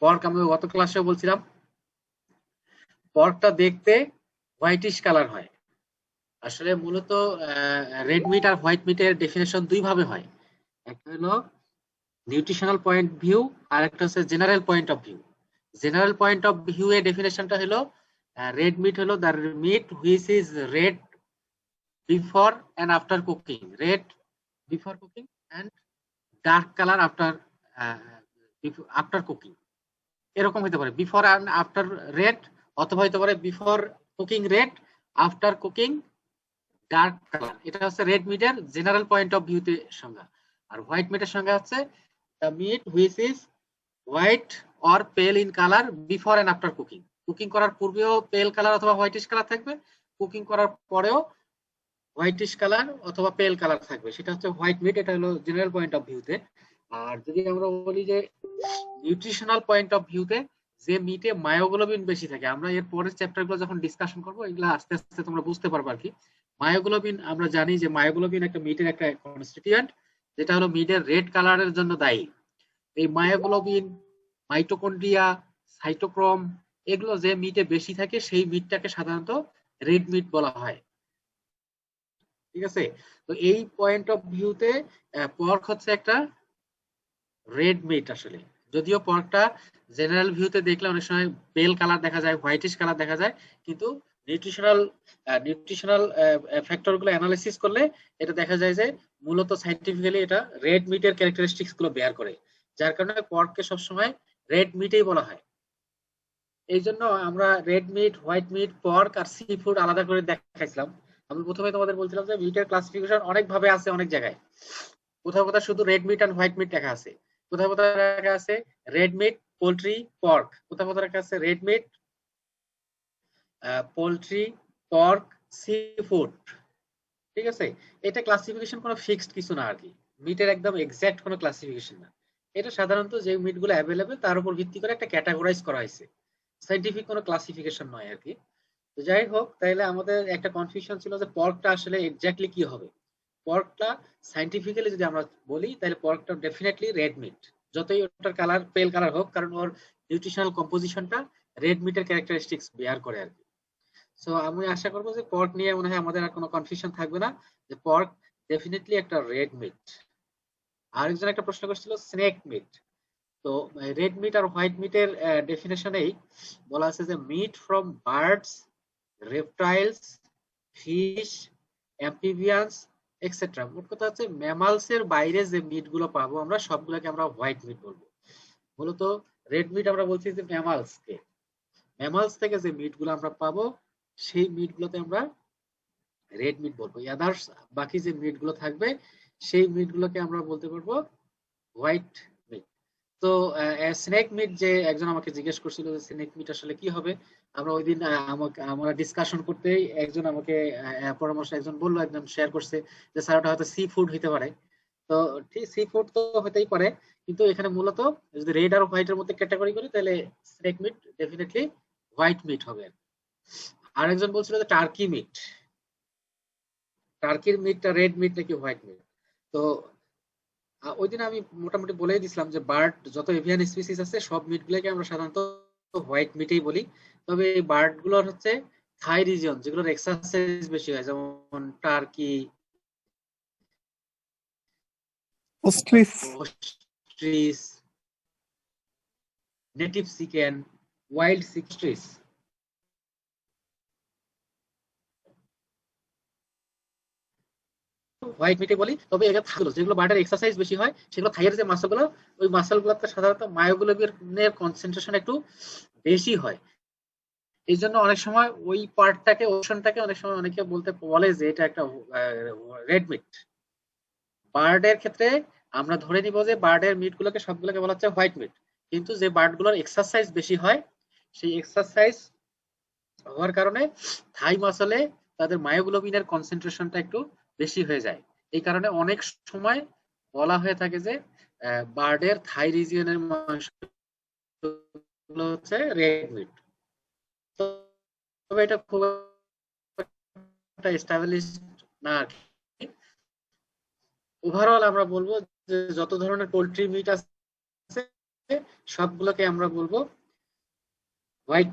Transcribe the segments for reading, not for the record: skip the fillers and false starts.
Pork আমি গত ক্লাসেও বলছিলাম, পর্কটা দেখতে হোয়াইটিশ কালার হয়। আসলে মূলত রেড মিট আর হোয়াইট মিটের ডেফিনেশন দুই ভাবে হয়। একটা হলো নিউট্রিশনাল পয়েন্ট ভিউ, আর একটা হচ্ছে general point of view. General point of view এর ডেফিনেশনটা হলো রেড মিট হলো the meat which is red before and after cooking, red before cooking and dark colour after after cooking. এরকম হতে পারে বিফোর এন্ড আফটার রেড, অথবা হতে পারে before cooking red, after cooking dark colour. এটা হচ্ছে red মিটের জেনারেল পয়েন্ট অফ ভিউতে সংজ্ঞা। আর হোয়াইট মিটের সংজ্ঞা হচ্ছে the meat which is white or pale in colour before and after cooking. Cooking করার পূর্বেও পেল কালার অথবা হোয়াইটিশ কালার থাকবে, কুকিং করার পরেও হোয়াইটিশ কালার অথবা পেল কালার থাকবে, সেটা হচ্ছে হোয়াইট মিট। এটা হলো জেনারেল পয়েন্ট অফ ভিউতে। আর যদি আমরা বলি যে নিউট্রিশনাল পয়েন্ট অফ ভিউতে, যে মিটে মায়োগ্লোবিন বেশি থাকে, আমরা এর পরের চ্যাপ্টারগুলো যখন ডিসকাশন করবো এগুলো আস্তে আস্তে তোমরা বুঝতে পারবে আর কি। মায়োগ্লোবিন, আমরা জানি যে মায়োগ্লোবিন একটা মিটের একটা কনস্টিটিউয়েন্ট, যেটা হলো মিটের রেড কালারের জন্য দায়ী। এই মায়োগ্লোবিন, মাইটোকন্ড্রিয়া, সাইটোক্রোম, এগুলো যে মিটে বেশি থাকে সেই মিটটাকে সাধারণত রেড মিট বলা হয়। ঠিক আছে? তো এই পয়েন্ট অফ ভিউতে পর্ক হচ্ছে একটা রেড মিট আসলে। যদিও পর্কটা জেনারেল ভিউতে দেখলে অনেক সময় পেল কালার দেখা যায়, হোয়াইটিশ কালার দেখা যায়, কিন্তু নিউট্রিশনাল ফ্যাক্টর গুলো অ্যানালাইসিস করলে এটা দেখা যায় যে মূলত সাইন্টিফিক্যালি এটা রেড মিটের ক্যারেক্টারিস্টিক্স গুলো বেয়ার করে, যার কারণে পর্ককে সবসময় রেড মিটেই বলা হয়। এই জন্য আমরা red meat, white meat, pork আর সি ফুড আলাদা করে দেখাইছিলাম। আমি প্রথমে তোমাদের বলছিলাম যে মিটের ক্লাসিফিকেশন অনেক ভাবে আছে অনেক জায়গায়। কোথাও কোথাও শুধু রেড মিট আর হোয়াইট মিট লেখা আছে, কোথাও কোথাও লেখা আছে রেড মিট, পোল্ট্রি, পর্ক, কোথাও কোথাও লেখা আছে red meat, poultry, pork, sea food. ঠিক আছে? এটা ক্লাসিফিকেশন কোনো ফিক্সড কিছু না আর কি, মিটের একদম এক্সাক্ট কোনো ক্লাসিফিকেশন না। এটা সাধারণত যে মিটগুলো অ্যাভেলেবেল তার উপর ভিত্তি করে একটা ক্যাটাগরাইজ করা হয়েছে, সাইন্টিফিক কোনো ক্লাসিফিকেশন নয় আর কি। তো যাই হোক, তাইলে আমাদের একটা কনফিউশন ছিল যে পর্কটা আসলে এক্স্যাক্টলি কি হবে। পর্কটা সাইন্টিফিক্যালি যদি আমরা বলি, তাহলে পর্কটা ডেফিনেটলি রেড মিট, যতই ওটার কালার পেল কালার হোক, কারণ ওর নিউট্রিশনাল কম্পোজিশনটা রেড মিটের ক্যারেক্টারিস্টিক্স বেয়ার করে আর কি। সো আমি আশা করবো যে পর্ক নিয়ে মনে হয় আমাদের আর কোনো কনফিউশন থাকবে না, যে পর্ক ডেফিনেটলি একটা রেড মিট। আরেকজন একটা প্রশ্ন করছিল স্নেক মিট। তো রেড মিট আর হোয়াইট মিটের ডেফিনেশনেই বলা আছে যে meat from birds, reptiles, fish, amphibians etcetera. মোট কথা হচ্ছে ম্যামালস এর বাইরে যে মিট গুলো পাবো আমরা সবগুলোকে আমরা হোয়াইট মিট বলবো। মূলত রেড মিট আমরা বলছি যে ম্যামালস থেকে যে মিট গুলো আমরা পাবো সেই মিট গুলোতে আমরা রেড মিট বলবো। আদার্স বাকি যে মিট গুলো থাকবে সেই মিট গুলোকে আমরা বলতে পারবো হোয়াইট মিট। তো স্নেক মিট, যে একজন আমাকে জিজ্ঞেস করছিল যে স্নেক মিট আসলে কি হবে, আমরা ওই দিন আমরা ডিসকাশন করতেই একজন আমাকে পরামর্শ একজন বললো, একজন শেয়ার করছে যে স্যার ওটা হয়তো সি ফুড হইতে পারে। তো ঠিক সি ফুড তো হতেই পারে, কিন্তু এখানে মূলত যদি রেড আর হোয়াইট এর মধ্যে ক্যাটাগরি করি তাহলে snake meat definitely white meat হবে। আরেকজন বলছিল যে টার্কি মিট, টার্কির মিটটা রেড মিট নাকি হোয়াইট মিট। তো ওই দিন আমি মোটামুটি বলেই দিছিলাম যে বার্ড যত এভিয়ান স্পিসিস আছে সব মিট গুলোকে আমরা সাধারণত হোয়াইট মিটেই বলি। তবে এই বার্ড গুলোর হচ্ছে থাই রিজিয়ন যেগুলোর এক্সারসাইজ বেশি হয়, যেমন turkey, ostrich, ostrich, native chicken, wild সিক্সট্রিচ, হোয়াইট মিটে বলি। তবে এগুলো থাকলো যেগুলো বার্ডের এক্সারসাইজ বেশি হয় সেগুলো থাইয়ের যে মাসল গুলো, ওই মাসল গুলোতে সাধারণত মায়োগ্লোবিনের কনসেন্ট্রেশন একটু বেশি হয়। এই জন্য অনেক সময় ওই পার্টটাকে, ওশনটাকে অনেক সময় অনেকে বলে যে এটা একটা রেড মিট। বার্ডের ক্ষেত্রে আমরা ধরে নিব যে বার্ডের মিট গুলোকে সবগুলোকে বলা হচ্ছে হোয়াইট মিট, কিন্তু যে বার্ড গুলোর এক্সারসাইজ বেশি হয় সেই এক্সারসাইজ হওয়ার কারণে থাই মাসলে তাদের মায়োগ্লোবিনের কনসেন্ট্রেশনটা একটু বেশি হয়ে যায়। এই কারণে অনেক সময় বলা হয়ে থাকে যে বার্ডের থাই রিজিয়নের মাংস হচ্ছে রেড মিট। তবে এটা খুব একটা এস্টাবলিশড না আর কি। ওভারঅল আমরা বলবো যে যত ধরনের পোল্ট্রি মিট আছে সবগুলোকে আমরা বলবো হোয়াইট।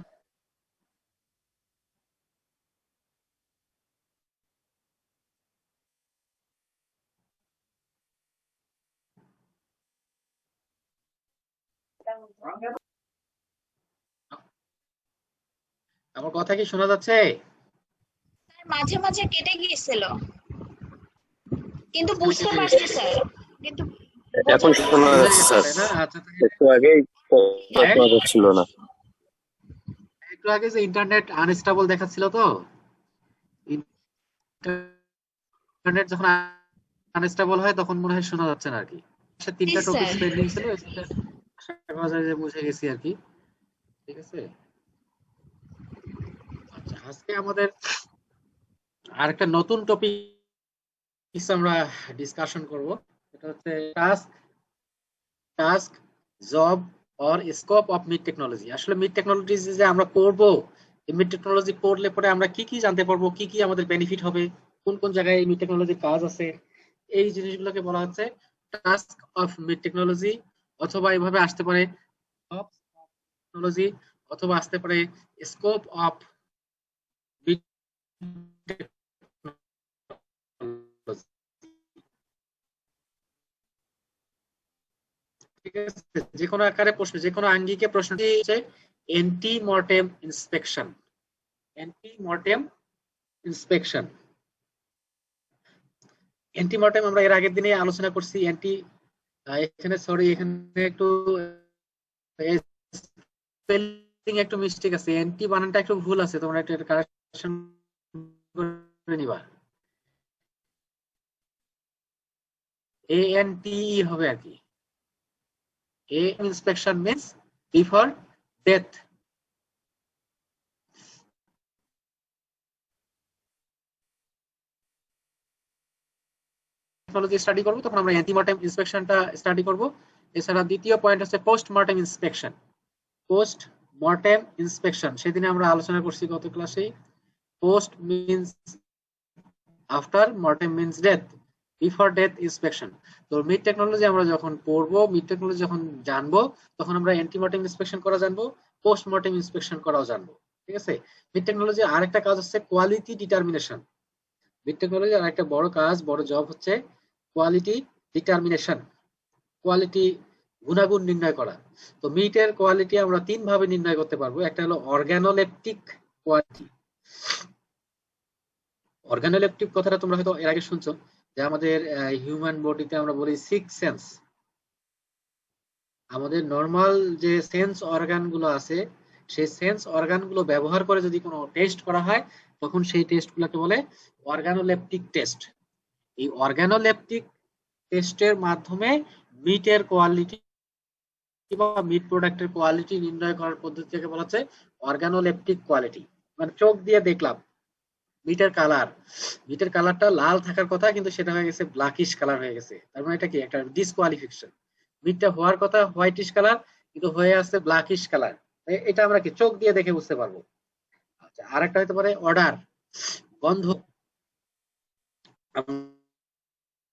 আমার কথা কি শোনা যাচ্ছে? মাঝে মাঝে কেটে গিয়েছিল, কিন্তু বুঝতে পারছি স্যার, কিন্তু এখন শোনা বুঝে যাচ্ছে গেছে স্যার, তাই না? আচ্ছা, তাহলে একটু আগে হ্যাঁ, শোনা যাচ্ছিল না। একটু আগে যে ইন্টারনেট আনস্টেবল দেখাচ্ছিল, তো ইন্টারনেট যখন আনস্টেবল হয় তখন মনে হয় শোনা যাচ্ছে না আর কি। জি 3টা টপিক স্যার। পেন্ডিং ছিল, আশা করা যায় যে বুঝে গেছি আর কি। ঠিক আছে। আচ্ছা, আজকে আমাদের আরেকটা নতুন টপিক আমরা ডিসকাশন করব। এটা হচ্ছে task task job or scope of mid technology. আসলে মিড টেকনোলজি যে আমরা করব, এই মিড টেকনোলজি পড়লে পরে আমরা কি কি জানতে পারবো, কি কি আমাদের বেনিফিট হবে, কোন কোন জায়গায় মিড টেকনোলজির কাজ আছে, এই জিনিসগুলোকে বলা হচ্ছে টাস্ক অফ মিড টেকনোলজি। অথবা এইভাবে আসতে পারে টেকনোলজি, অথবা আসতে পারে স্কোপ অফ মিড টেকনোলজি। ঠিক আছে, যে কোনো আকারে প্রশ্ন, যে কোনো আঙ্গিকে প্রশ্নটি হচ্ছে anti mortem inspection. Anti mortem inspection anti mortem আমরা এর আগের দিনে আলোচনা করছি। এখানে সরি, এখানে একটু স্পেলিং একটু মিস্টেক আছে, এন্টি বানানটা একটু ভুল আছে, তোমরা একটু কারেকশন করে নিবা। ANTE হবে আর কি। এ inspection means before death. Technology study করবো তখন আমরা অ্যান্টিমর্টেম ইন্সপেকশনটা স্টাডি করব। এছাড়া দ্বিতীয় পয়েন্ট হচ্ছে post mortem inspection. Post mortem inspection সেদিনে আমরা আলোচনা করছি গত ক্লাসেই। Post means after, mortem means death, before death inspection. তো মিড টেকনোলজি আমরা যখন পড়বো, মিড টেকনোলজি যখন জানবো, তখন আমরা অ্যান্টিমর্টেম ইন্সপেকশন করা জানবো, পোস্ট মর্টেম ইন্সপেকশন করাও জানবো। ঠিক আছে। মিড টেকনোলজি আরেকটা কাজ হচ্ছে কোয়ালিটি ডিটারমিনেশন। মিড টেকনোলজি আরেকটা বড় কাজ, বড় জব হচ্ছে কোয়ালিটি ডিটারমিনেশন। কোয়ালিটি, গুণাগুণ নির্ণয় করা। তো মিটের কোয়ালিটি আমরা তিন ভাবে নির্ণয় করতে পারবো। একটা হলো অর্গানোলেপটিক কোয়ালিটি। অর্গানোলেপটিক কথাটা তোমরা হয়তো এর আগে শুনছো, যে আমাদের হিউম্যান বডিতে আমরা বলি সিক্স সেন্স। আমাদের নর্মাল যে সেন্স অর্গান গুলো আছে, সেই সেন্স অর্গান গুলো ব্যবহার করে যদি কোনো টেস্ট করা হয়, তখন সেই টেস্ট গুলোকে বলে অর্গানোলেপটিক টেস্ট। এই অর্গানোলেপটিক টেস্টের মাধ্যমে মিটের কোয়ালিটি বা মিট প্রোডাক্টের কোয়ালিটি নির্ণয় করার পদ্ধতিকে বলা হচ্ছে অর্গানোলেপটিক কোয়ালিটি। মানে চোখ দিয়ে দেখলাম মিটের কালার, মিটের কালারটা লাল থাকার কথা, কিন্তু সেটা হয়ে গেছে ব্ল্যাকিশ কালার হয়ে গেছে। তার মানে এটা কি একটা ডিসকোয়ালিফিকেশন। মিটটা হওয়ার কথা হোয়াইটিশ কালার, কিন্তু হয়ে আছে ব্ল্যাকিশ কালার। এটা আমরা কি চোখ দিয়ে দেখে বুঝতে পারবো। আচ্ছা, আরেকটা হতে পারে অর্ডার, গন্ধ।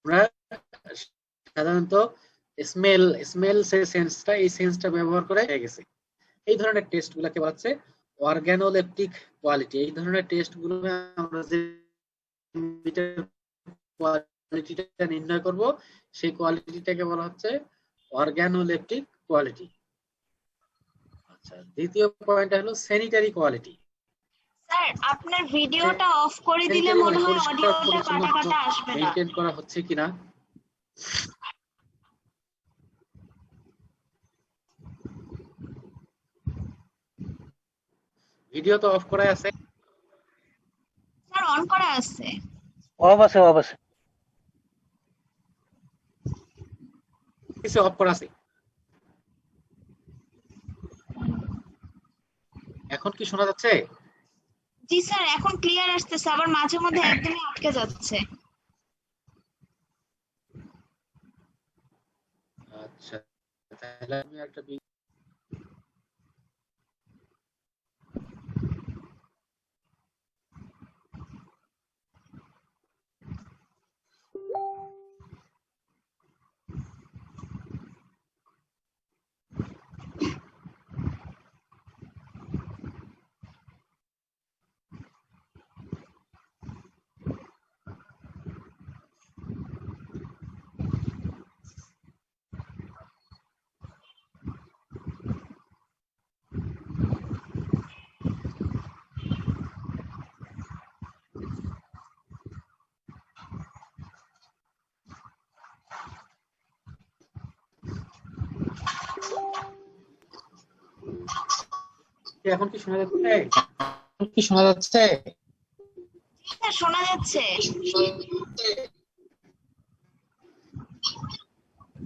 আমরা সাধারণত স্মেল স্মেল সেন্সটা, এই সেন্সটা ব্যবহার করে হয়ে গেছে। এই ধরনের টেস্ট গুলাকে বলা হচ্ছে অর্গানোলেপটিক কোয়ালিটি। এই ধরনের টেস্ট গুলো আমরা যে কোয়ালিটিটা নির্ণয় করব, সেই কোয়ালিটিটাকে বলা হচ্ছে অর্গানোলেপটিক কোয়ালিটি। আচ্ছা, দ্বিতীয় পয়েন্ট হলো স্যানিটারি কোয়ালিটি। স্যার আপনার ভিডিওটা অফ করে দিলে স্যানিটারি মনে মানে হয় পরিষ্কার অডিওটা পরিচ্ছন্ন কাটা কাটা আসবে না। মেইনটেইন করা হচ্ছে কিনা। ভিডিও তো অফ করা আছে। স্যার অন করা আছে। অফ আছে, অফ আছে। কিছু অফ করা আছে। এখন কি শোনা যাচ্ছে? জি স্যার এখন ক্লিয়ার আসতেছে, আবার মাঝে মধ্যে একদমই আটকে যাচ্ছে। আচ্ছা, তাহলে আমি একটা এখন কি শোনা যাচ্ছে? কি শোনা যাচ্ছে? স্যার শোনা যাচ্ছে।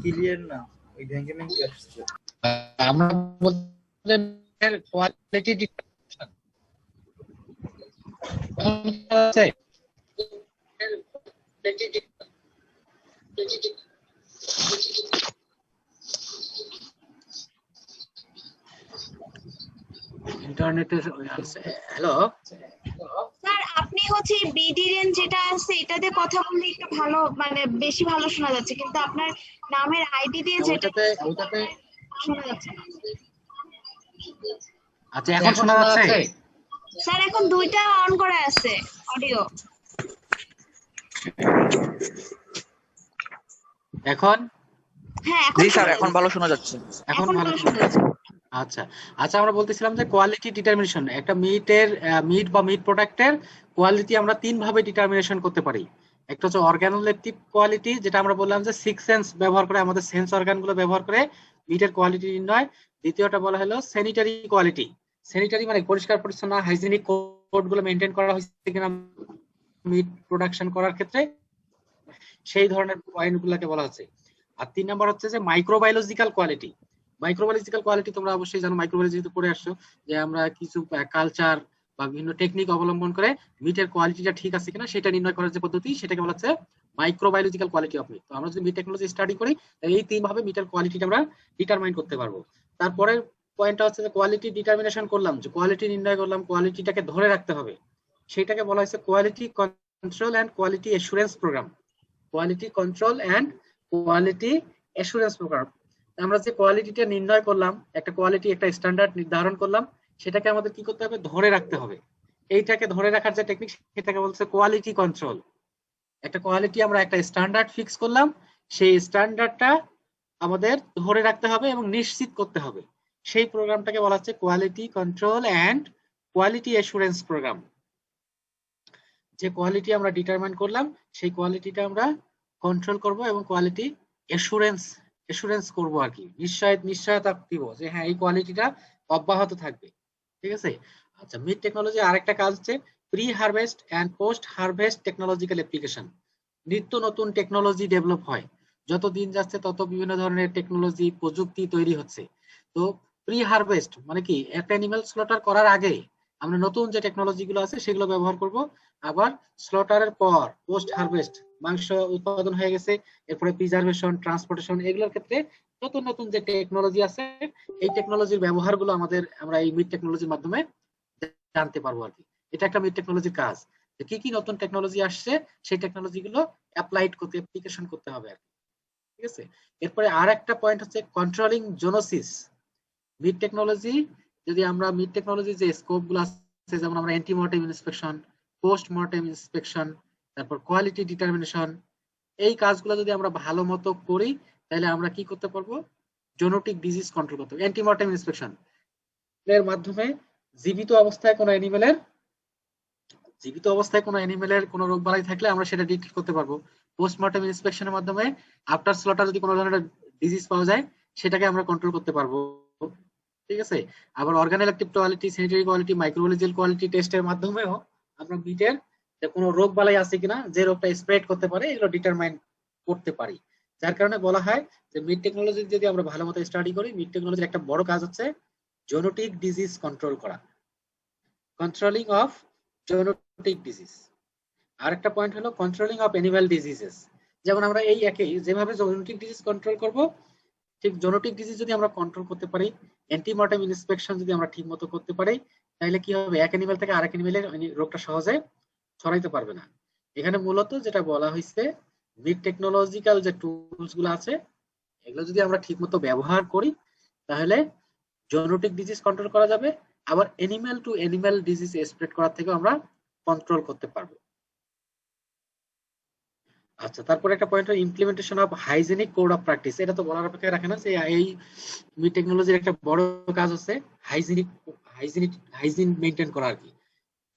ক্লিয়ার না, ওই ভেঙে ভেঙে আসছে। আমরা বলতে কোয়ালিটি ইন্টারনেটের হ্যালো স্যার আপনি হচ্ছে বিডি রেঞ্জ যেটা আছে এটাতে কথা বললে একটু ভালো মানে বেশি ভালো শোনা যাচ্ছে, কিন্তু আপনার নামের আইডি দিয়ে যেটা ওইটাতে শোনা যাচ্ছে না। আচ্ছা এখন শোনা যাচ্ছে? স্যার এখন দুইটা অন করা আছে অডিও। এখন হ্যাঁ এখন জি স্যার, শোনা এখন যাচ্ছে। ভালো শোনা যাচ্ছে। এখন এখন ভালো ভালো শোনা শোনা যাচ্ছে। যাচ্ছে। আচ্ছা আচ্ছা, আমরা বলতেছিলাম যে কোয়ালিটি ডিটারমিনেশন, একটা মিট বা মিট প্রোডাক্টের কোয়ালিটি আমরা তিন ভাবে ডিটারমিনেশন করতে পারি। একটা হচ্ছে অর্গানোলেপটিক কোয়ালিটি, যেটা আমরা বললাম যে সিক্স সেন্স ব্যবহার করে, আমাদের সেন্স অর্গানগুলো ব্যবহার করে মিটের কোয়ালিটি নির্ণয়। দ্বিতীয়টা বলা হলো স্যানিটারি কোয়ালিটি। স্যানিটারি মানে পরিষ্কার পরিচ্ছন্ন হাইজিনিক কোডগুলো মেনটেন করা হয়েছে কিনা মিট প্রোডাকশন করার ক্ষেত্রে, সেই ধরনের পয়েন্টগুলোকে বলা হচ্ছে। আর 3 নাম্বার হচ্ছে যে মাইক্রোবায়োলজিক্যাল কোয়ালিটি। মাইক্রোবায়োলজিক্যাল কোয়ালিটি তোমরা অবশ্যই জানো, মাইক্রোবায়োলজি তো পড়ে আসছো, যে আমরা কিছু কালচার বা বিভিন্ন টেকনিক অবলম্বন করে মিটের কোয়ালিটিটা ঠিক আছে কিনা সেটা নির্ণয় করার যে পদ্ধতি, সেটাকে বলা হচ্ছে মাইক্রোবায়োলজিক্যাল কোয়ালিটি অফ মিট। তো আমরা যদি মিট টেকনোলজি স্টাডি করি তাহলে এই তিন ভাবে মিটের কোয়ালিটিটা আমরা ডিটারমাইন করতে পারবো। তারপরের পয়েন্টটা হচ্ছে যে কোয়ালিটি ডিটারমিনেশন করলাম, যে কোয়ালিটি নির্ণয় করলাম, কোয়ালিটিটাকে ধরে রাখতে হবে, সেটাকে বলা হয়েছে quality control and quality assurance program. Quality control and quality assurance program. আমরা যে কোয়ালিটিটা নির্ণয় করলাম, একটা কোয়ালিটি একটা স্ট্যান্ডার্ড নির্ধারণ করলাম, সেটাকে আমাদের কি করতে হবে? ধরে রাখতে হবে। এইটাকে ধরে রাখার যে টেকনিক সেটাকে বলছে কোয়ালিটি কন্ট্রোল। একটা কোয়ালিটি আমরা একটা স্ট্যান্ডার্ড ফিক্স করলাম, সেই স্ট্যান্ডার্ডটা আমাদের ধরে রাখতে হবে এবং নিশ্চিত করতে হবে, সেই প্রোগ্রামটাকে বলা হচ্ছে quality control and quality assurance program. যে কোয়ালিটি আমরা ডিটারমাইন করলাম সেই কোয়ালিটিটা আমরা কন্ট্রোল করব এবং কোয়ালিটি এসুরেন্স করব আর কি, নিশ্চয়তা দিব যে হ্যাঁ এই কোয়ালিটিটা অব্যাহত থাকবে। ঠিক আছে? আচ্ছা, মিড টেকনোলজি আরেকটা কাজ হচ্ছে pre harvest and post harvest technological application. নিত্য নতুন টেকনোলজি ডেভেলপ হয়, যত দিন যাচ্ছে তত বিভিন্ন ধরনের টেকনোলজি প্রযুক্তি তৈরি হচ্ছে। তো প্রি হারভেস্ট মানে কি, একটা অ্যানিমাল স্লটার করার আগে আমরা নতুন যে টেকনোলজি গুলো আছে সেগুলো ব্যবহার করব। আবার স্লটারের পর পোস্ট হারভেস্ট, মাংস উৎপাদন হয়ে গেছে, এরপরে প্রিজার্ভেশন, ট্রান্সপোর্টেশন, এগুলোর ক্ষেত্রে নতুন নতুন যে টেকনোলজি আছে এই টেকনোলজির ব্যবহারগুলো আমরা এই মিড টেকনোলজির মাধ্যমে জানতে পারবো আর কি। এটা একটা মিড টেকনোলজির কাজ, যে কি কি নতুন টেকনোলজি আসছে সেই টেকনোলজি গুলো অ্যাপ্লাইড করতে, অ্যাপ্লিকেশন করতে হবে আর কি। ঠিক আছে? এরপরে আর একটা পয়েন্ট হচ্ছে কন্ট্রোলিং জোনোসিস। মিড টেকনোলজি, যদি আমরা মিড টেকনোলজি যে স্কোপ গুলো আছে, যেমন আমরা antemortem inspection, post mortem inspection, তারপর কোয়ালিটি ডিটারমিনেশন, এই কাজগুলো যদি আমরা ভালো মতো করি তাহলে আমরা কি করতে পারবো? জেনেটিক ডিজিজ কন্ট্রোল করতে পারবো। অ্যান্টিমর্টেম ইন্সপেকশন এর মাধ্যমে জীবিত অবস্থায় কোনো অ্যানিমেলের কোনো রোগ বালাই থাকলে আমরা সেটা ডিটেক্ট করতে পারবো। পোস্টমর্টেম ইন্সপেকশনের মাধ্যমে আফটার স্লটার যদি কোনো ধরনের ডিজিজ পাওয়া যায় সেটাকে আমরা কন্ট্রোল করতে পারবো। ঠিক আছে? আবার organoleptic quality, sanitary quality, microbiological quality টেস্টের মাধ্যমেও আমরা মিটের যে কোনো রোগ বালাই আছে কিনা, যে রোগটা স্প্রেড করতে পারে, এগুলো ডিটারমাইন করতে পারি। যার কারণে বলা হয় যে মিড টেকনোলজি যদি আমরা ভালো মতো স্টাডি করি, মিড টেকনোলজির একটা বড় কাজ হচ্ছে জেনেটিক ডিজিজ কন্ট্রোল করা, কন্ট্রোলিং অফ জেনেটিক ডিজিজ। আরেকটা পয়েন্ট হলো কন্ট্রোলিং অফ অ্যানিমাল ডিজিজেস। যেমন আমরা এই একই যেভাবে জেনেটিক ডিজিজ কন্ট্রোল করব, ঠিক জেনেটিক ডিজিজ যদি আমরা কন্ট্রোল করতে পারি, অ্যান্টিমর্টেম ইন্সপেকশন যদি আমরা ঠিক মতো করতে পারি, তাহলে কি হবে? এক অ্যানিমাল থেকে আরেক অ্যানিমালের রোগটা সহজে ছড়াইতে পারবে না। এখানে মূলত যেটা বলা হয়েছে, মিড টেকনোলজিক্যাল যে টুলস গুলো আছে এগুলো যদি আমরা ঠিক মতো ব্যবহার করি তাহলে জেনেটিক ডিজিজ কন্ট্রোল করা যাবে, আবার animal two animal disease spread করার থেকে আমরা কন্ট্রোল করতে পারবো। আচ্ছা, তারপরে একটা পয়েন্ট হলো implementation of hygienic code of practice. এটা তো বলার অপেক্ষা রাখে না যে এই মিড টেকনোলজির একটা বড় কাজ হচ্ছে হাইজিন মেনটেন করা আর কি।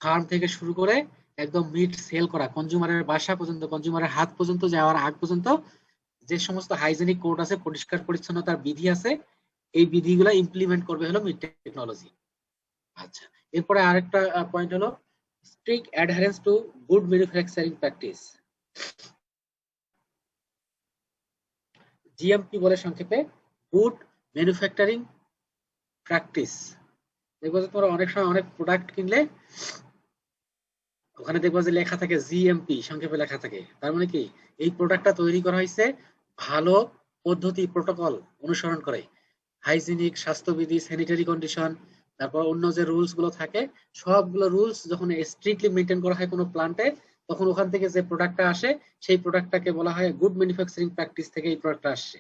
ফার্ম থেকে শুরু করে একদম মিট সেল করা, কনজিউমারের বাসা পর্যন্ত, কনজিউমারের হাত পর্যন্ত যাওয়ার আগ পর্যন্ত যে সমস্ত হাইজেনিক কোড আছে, পরিষ্কার পরিচ্ছন্নতার বিধি আছে, এই বিধিগুলো ইমপ্লিমেন্ট করবে হলো মিড টেকনোলজি। আচ্ছা, এরপরে আরেকটা পয়েন্ট হলো strict adherence to good manufacturing practice. GMP বলে সংক্ষেপে, গুড ম্যানুফ্যাকচারিং প্র্যাকটিস। দেখবো যে তোমরা অনেক সময় অনেক প্রোডাক্ট কিনলে ওখানে দেখবো যে লেখা থাকে জিএমপি, সংক্ষেপে লেখা থাকে। তার মানে কি, এই প্রোডাক্টটা তৈরি করা হয়েছে ভালো পদ্ধতি প্রোটোকল অনুসরণ করে, হাইজিনিক, স্বাস্থ্যবিধি, স্যানিটারি কন্ডিশন, তারপর অন্য যে রুলস গুলো থাকে সবগুলো রুলস যখন স্ট্রিক্টলি মেনটেন করা হয় কোনো প্লান্টে, তখন ওখান থেকে যে প্রোডাক্টটা আসে সেই প্রোডাক্টটাকে বলা হয় গুড ম্যানুফ্যাকচারিং প্র্যাকটিস থেকে এই প্রোডাক্টটা আসছে।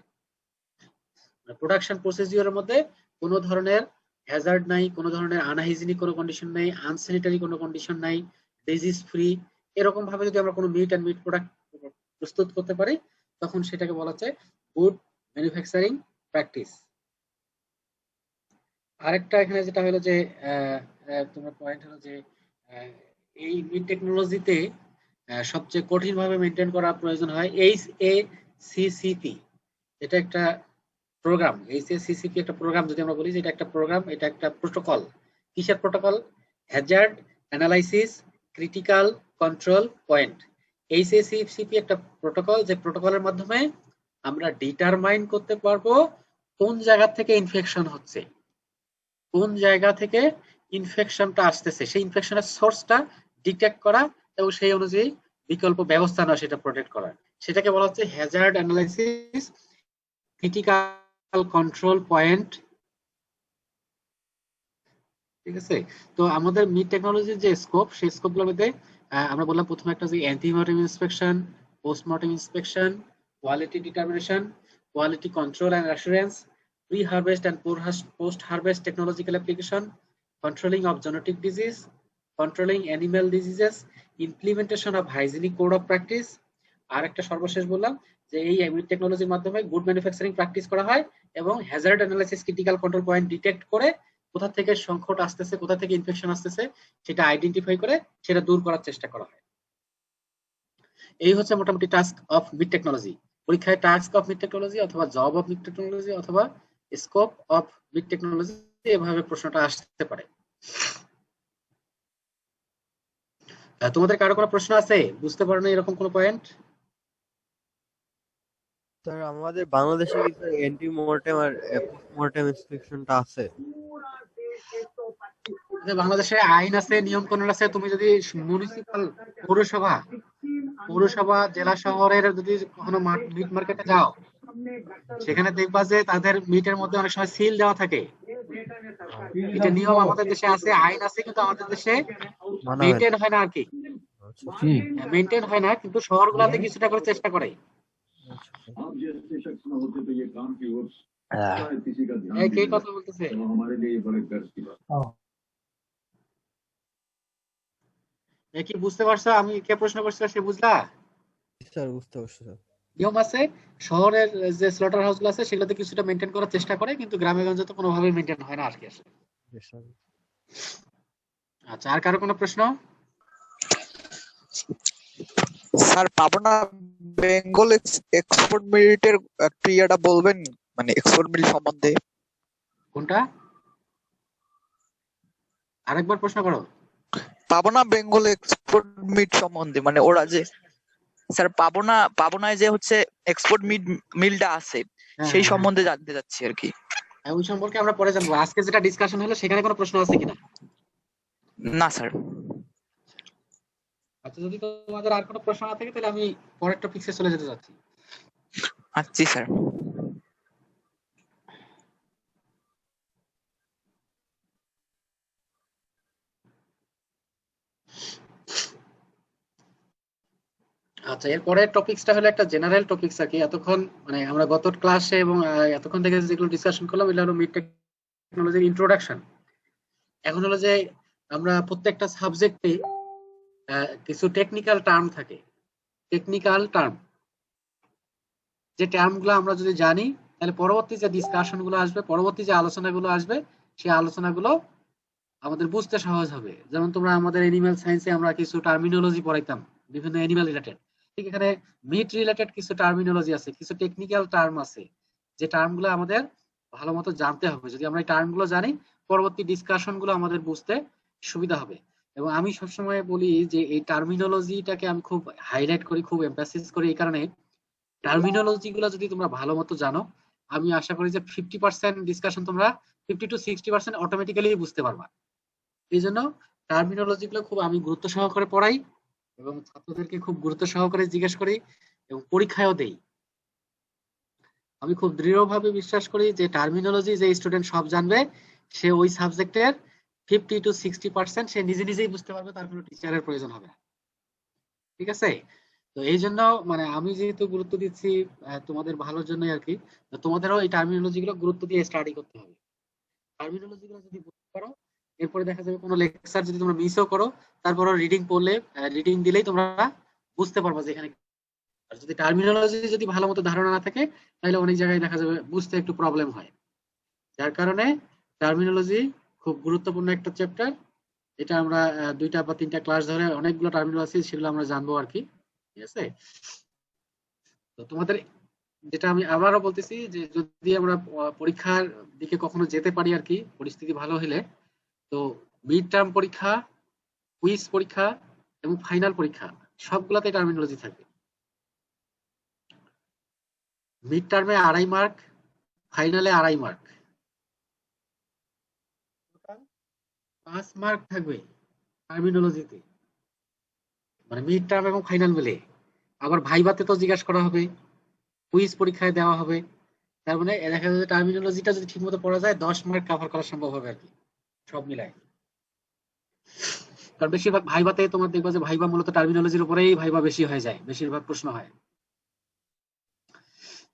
প্রোডাকশন প্রসিডিওরের মধ্যে কোনো ধরনের হ্যাজার্ড নাই, কোনো ধরনের আনহাইজিনিক কোনো কন্ডিশন নাই, আনস্যানিটারি কোনো কন্ডিশন নাই, ডিজিজ ফ্রি, এরকম ভাবে যদি আমরা কোনো মিট অ্যান্ড মিট প্রোডাক্ট প্রস্তুত করতে পারি তখন সেটাকে বলা হচ্ছে গুড ম্যানুফ্যাকচারিং প্র্যাকটিস। আরেকটা এখানে যেটা হলো যে তোমার পয়েন্ট হলো যে এই মিড টেকনোলজিতে সবচেয়ে কঠিন ভাবে মেনটেন করা প্রয়োজন হয় HACCP। এটা একটা প্রোগ্রাম, HACCP একটা প্রোগ্রাম, যদি আমরা বলি যে এটা একটা প্রোগ্রাম, এটা একটা প্রোটোকল। কিসের protocol? Hazard analysis critical control point. HACCP একটা প্রোটোকল, যে প্রোটোকলের মাধ্যমে আমরা ডিটারমাইন করতে পারবো কোন জায়গা থেকে ইনফেকশন হচ্ছে, কোন জায়গা থেকে ইনফেকশনটা আসতেছে, সেই ইনফেকশনের সোর্সটা ডিটেক্ট করা এবং সেই অনুযায়ী বিকল্প ব্যবস্থা নেওয়া, সেটা প্রোটেক্ট করা। সেটাকে বলা হচ্ছে Hazard analysis critical control point. ঠিক আছে, তো আমাদের মিড টেকনোলজির যে স্কোপ, সেই স্কোপগুলোর মধ্যে আমরা বললাম প্রথমে একটা যে antemortem inspection, postmortem inspection, quality determination, quality control and assurance, pre harvest and post harvest technological application, controlling of genetic disease, controlling animal diseases, implementation of hygienic code of practice. আর একটা সর্বশেষ বললাম যে এই মিড টেকনোলজির মাধ্যমে good manufacturing practice করা হয় এবং Hazard analysis critical control point detect করে কোথা থেকে সংকট আসতেছে, কোথা থেকে ইনফেকশন আসতেছে সেটা আইডেন্টিফাই করে সেটা দূর করার চেষ্টা করা হয়। এই হচ্ছে মোটামুটি টাস্ক অফ মিড টেকনোলজি। পরীক্ষায় টাস্ক অফ মিড টেকনোলজি অথবা জব অফ মিড টেকনোলজি অথবা স্কোপ অফ মিড টেকনোলজি এভাবে প্রশ্নটা আসতে পারে। তোমাদের কারো কোনো প্রশ্ন আছে? বুঝতে পারো না এরকম কোনো পয়েন্ট? স্যার আমাদের বাংলাদেশে কি স্যার এন্টি মর্টেম আর পোস্টমর্টেম ইন্সপেকশনটা আছে? বাংলাদেশে আইন আছে, নিয়ম কানুন আছে। তুমি যদি মিউনিসিপাল, পৌরসভা, জেলা শহরের যদি কখনো মিট মার্কেটে যাও, সেখানে দেখবা যে তাদের মিটের মধ্যে অনেক সময় সিল দেওয়া থাকে। এটা নিয়ম আমাদের দেশে আছে, আইন আছে, কিন্তু আমাদের দেশে মেইনটেইন হয় না আর কি। মেইনটেইন হয় না, কিন্তু শহরগুলোতে কিছুটা করে চেষ্টা করে। কে কথা বলতেছে? কি বুঝতে পারছো আমি কে প্রশ্ন করছিল সে বুঝলা? স্যার বুঝতে পারছি স্যার। নিয়ম আছে, শহরের যে স্লটার হাউস গুলো আছে সেগুলোতে কিছুটা মেনটেন করার চেষ্টা করে, কিন্তু গ্রামে গঞ্জে তো কোনোভাবেই মেনটেন হয় না আর কি আসলে। আচ্ছা, আর কারো কোনো প্রশ্ন? স্যার পাবনা বেঙ্গল এক্সপোর্ট মিলিটের একটু ইয়াটা বলবেন, মানে এক্সপোর্ট মিল সম্বন্ধে। কোনটা? আরেকবার প্রশ্ন করো। পাবনা বেঙ্গল এক্সপোর্ট মিট সম্বন্ধে, মানে ওরা যে স্যার পাবনায় যে হচ্ছে এক্সপোর্ট মিলটা আছে সেই সম্বন্ধে জানতে চাচ্ছি আর কি। ওই সম্পর্কে আমরা পরে জানবো। আজকে যেটা ডিসকাশন হলো সেখানে কোনো প্রশ্ন আছে কিনা? না স্যার। আচ্ছা, যদি তোমাদের আর কোনো প্রশ্ন না থাকে তাহলে আমি পরের টপিকসে চলে যেতে চাচ্ছি। আচ্ছা স্যার। আচ্ছা, এরপরের টপিকসটা হলো একটা জেনারেল টপিকস আর কি। এতক্ষণ মানে আমরা গত ক্লাসে এবং এতক্ষণ থেকে যেগুলো ডিসকাশন করলাম এগুলো হলো মিড টেকনোলজির ইন্ট্রোডাকশন। এখন হলো যে আমরা প্রত্যেকটা সাবজেক্টে কিছু টেকনিক্যাল টার্ম থাকে, টেকনিক্যাল টার্ম, যে টার্মগুলো আমরা যদি জানি তাহলে পরবর্তী যে ডিসকাশন গুলো আসবে, পরবর্তী যে আলোচনাগুলো আসবে, সেই আলোচনাগুলো আমাদের বুঝতে সহজ হবে। যেমন তোমরা আমাদের এনিম্যাল সায়েন্সে আমরা কিছু টার্মিনোলজি পড়াইতাম বিভিন্ন এনিম্যাল রিলেটেড, ঠিক এখানে মিট রিলেটেড কিছু টার্মিনোলজি আছে, কিছু টেকনিক্যাল টার্ম আছে, যে টার্মগুলো আমাদের ভালো মতো জানতে হবে। যদি আমরা এই টার্মগুলো জানি পরবর্তী ডিসকাশন গুলো আমাদের বুঝতে সুবিধা হবে। এবং আমি সবসময় বলি যে এই টার্মিনোলজিটাকে আমি খুব হাইলাইট করি, খুব এমফাসিস করি, এই কারণে টার্মিনোলজি গুলো যদি তোমরা ভালো মতো জানো, আমি আশা করি যে 50% ডিসকাশন তোমরা 50 to 60% অটোমেটিক্যালি বুঝতে পারবা। এই জন্য টার্মিনোলজি গুলো খুব আমি গুরুত্ব সহকারে পড়াই এবং ছাত্রদেরকে খুব গুরুত্ব সহকারে জিজ্ঞেস করি এবং পরীক্ষায়ও দেই। আমি খুব দৃঢ়ভাবে বিশ্বাস করি যে টার্মিনোলজি যে স্টুডেন্ট সব জানবে, সে ওই সাবজেক্টের 50 to 60% সে নিজে নিজেই বুঝতে পারবে, তার কোনো টিচারের প্রয়োজন হবে না। ঠিক আছে? তো এই জন্য মানে আমি যেহেতু গুরুত্ব দিচ্ছি তোমাদের ভালোর জন্যই আর কি, তো তোমাদেরও এই টার্মিনোলজি গুলো গুরুত্ব দিয়ে স্টাডি করতে হবে। টার্মিনোলজি গুলো যদি বুঝতে পারো, এরপরে দেখা যাবে কোনো লেকচার যদি তোমরা মিসও করো, তারপরও রিডিং পড়লে, রিডিং দিলেই তোমরা বুঝতে পারবা যে এখানে। আর যদি টার্মিনোলজি যদি ভালো মতো ধারণা না থাকে, তাহলে অনেক জায়গায় দেখা যাবে বুঝতে একটু প্রবলেম হয়। যার কারণে টার্মিনোলজি খুব গুরুত্বপূর্ণ একটা চ্যাপ্টার। এটা আমরা 2টা বা 3টা ক্লাস ধরে অনেকগুলো টার্মিনোলজি সেগুলো আমরা জানবো আর কি। ঠিক আছে? তো তোমাদের যেটা আমি আবারও বলতেছি যে যদি আমরা পরীক্ষার দিকে কখনো যেতে পারি আর কি, পরিস্থিতি ভালো হলে, তো মিড টার্ম পরীক্ষা, কুইজ পরীক্ষা এবং ফাইনাল পরীক্ষা সবগুলাতে টার্মিনোলজি থাকবে। মিড টার্মে 2.5 মার্ক, ফাইনালে 2.5 মার্ক, 5 মার্ক থাকবে টার্মিনোলজিতে, মানে মিড টার্ম এবং ফাইনাল মিলে। আবার ভাইভাতে তো জিজ্ঞাসা করা হবে, কুইজ পরীক্ষায় দেওয়া হবে। তার মানে দেখা যাচ্ছে টার্মিনোলজিটা যদি ঠিকমতো পড়া যায় 10 মার্ক কভার করা সম্ভব হবে আর কি, সব মিলায়। কারণ বেশিরভাগ ভাইভাতে তোমার দেখবা যে ভাইভা মূলত টার্মিনোলজির উপরেই ভাইভা বেশি হয়ে যায়, বেশিরভাগ প্রশ্ন হয়।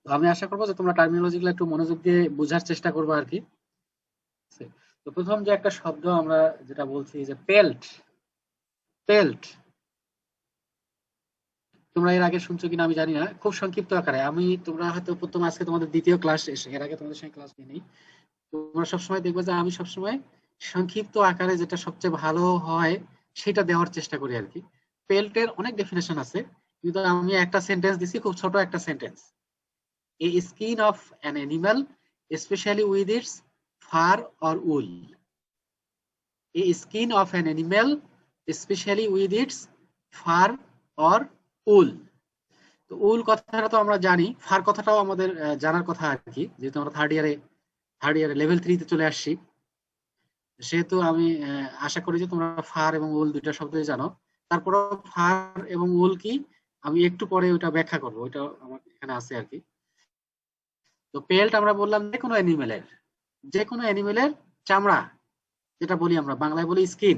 তো আমি আশা করবো যে তোমরা টার্মিনোলজি গুলো একটু মনোযোগ দিয়ে বোঝার চেষ্টা করবে আর কি। তো প্রথম যে একটা শব্দ আমরা যেটা বলছি যে পেল্ট, পেল্ট তোমরা এর আগে শুনছো কিনা আমি জানি না, খুব সংক্ষিপ্ত আকারে আমি, তোমরা হয়তো প্রথম আজকে তোমাদের দ্বিতীয় ক্লাস এসে, এর আগে তোমাদের সঙ্গে ক্লাস নিই, তোমরা সবসময় দেখবে যে আমি সবসময় সংক্ষিপ্ত আকারে যেটা সবচেয়ে ভালো হয় সেটা দেওয়ার চেষ্টা করি আর কি। পেল্টের অনেক ডেফিনেশন আছে, কিন্তু আমি একটা সেন্টেন্স দিছি, খুব ছোট একটা sentence. A skin of an animal, especially with its fur or wool. A skin of an animal, especially with its fur or wool. তো উল কথাটা তো আমরা জানি, ফার কথাটাও আমাদের জানার কথা আর কি, যেহেতু আমরা থার্ড ইয়ারে লেভেল 3 তে চলে আসছি, সেহেতু আমি আশা করি যে তোমরা ফার এবং উল দুইটা শব্দই জানো। তারপরে ফার এবং উল কি আমি একটু পরে ওটা ব্যাখ্যা করবো, ওইটা আমার এখানে আছে আর কি। তো পেল্ট আমরা বললাম যে কোনো অ্যানিমেলের চামড়া, যেটা বলি আমরা বাংলায় বলি স্কিন,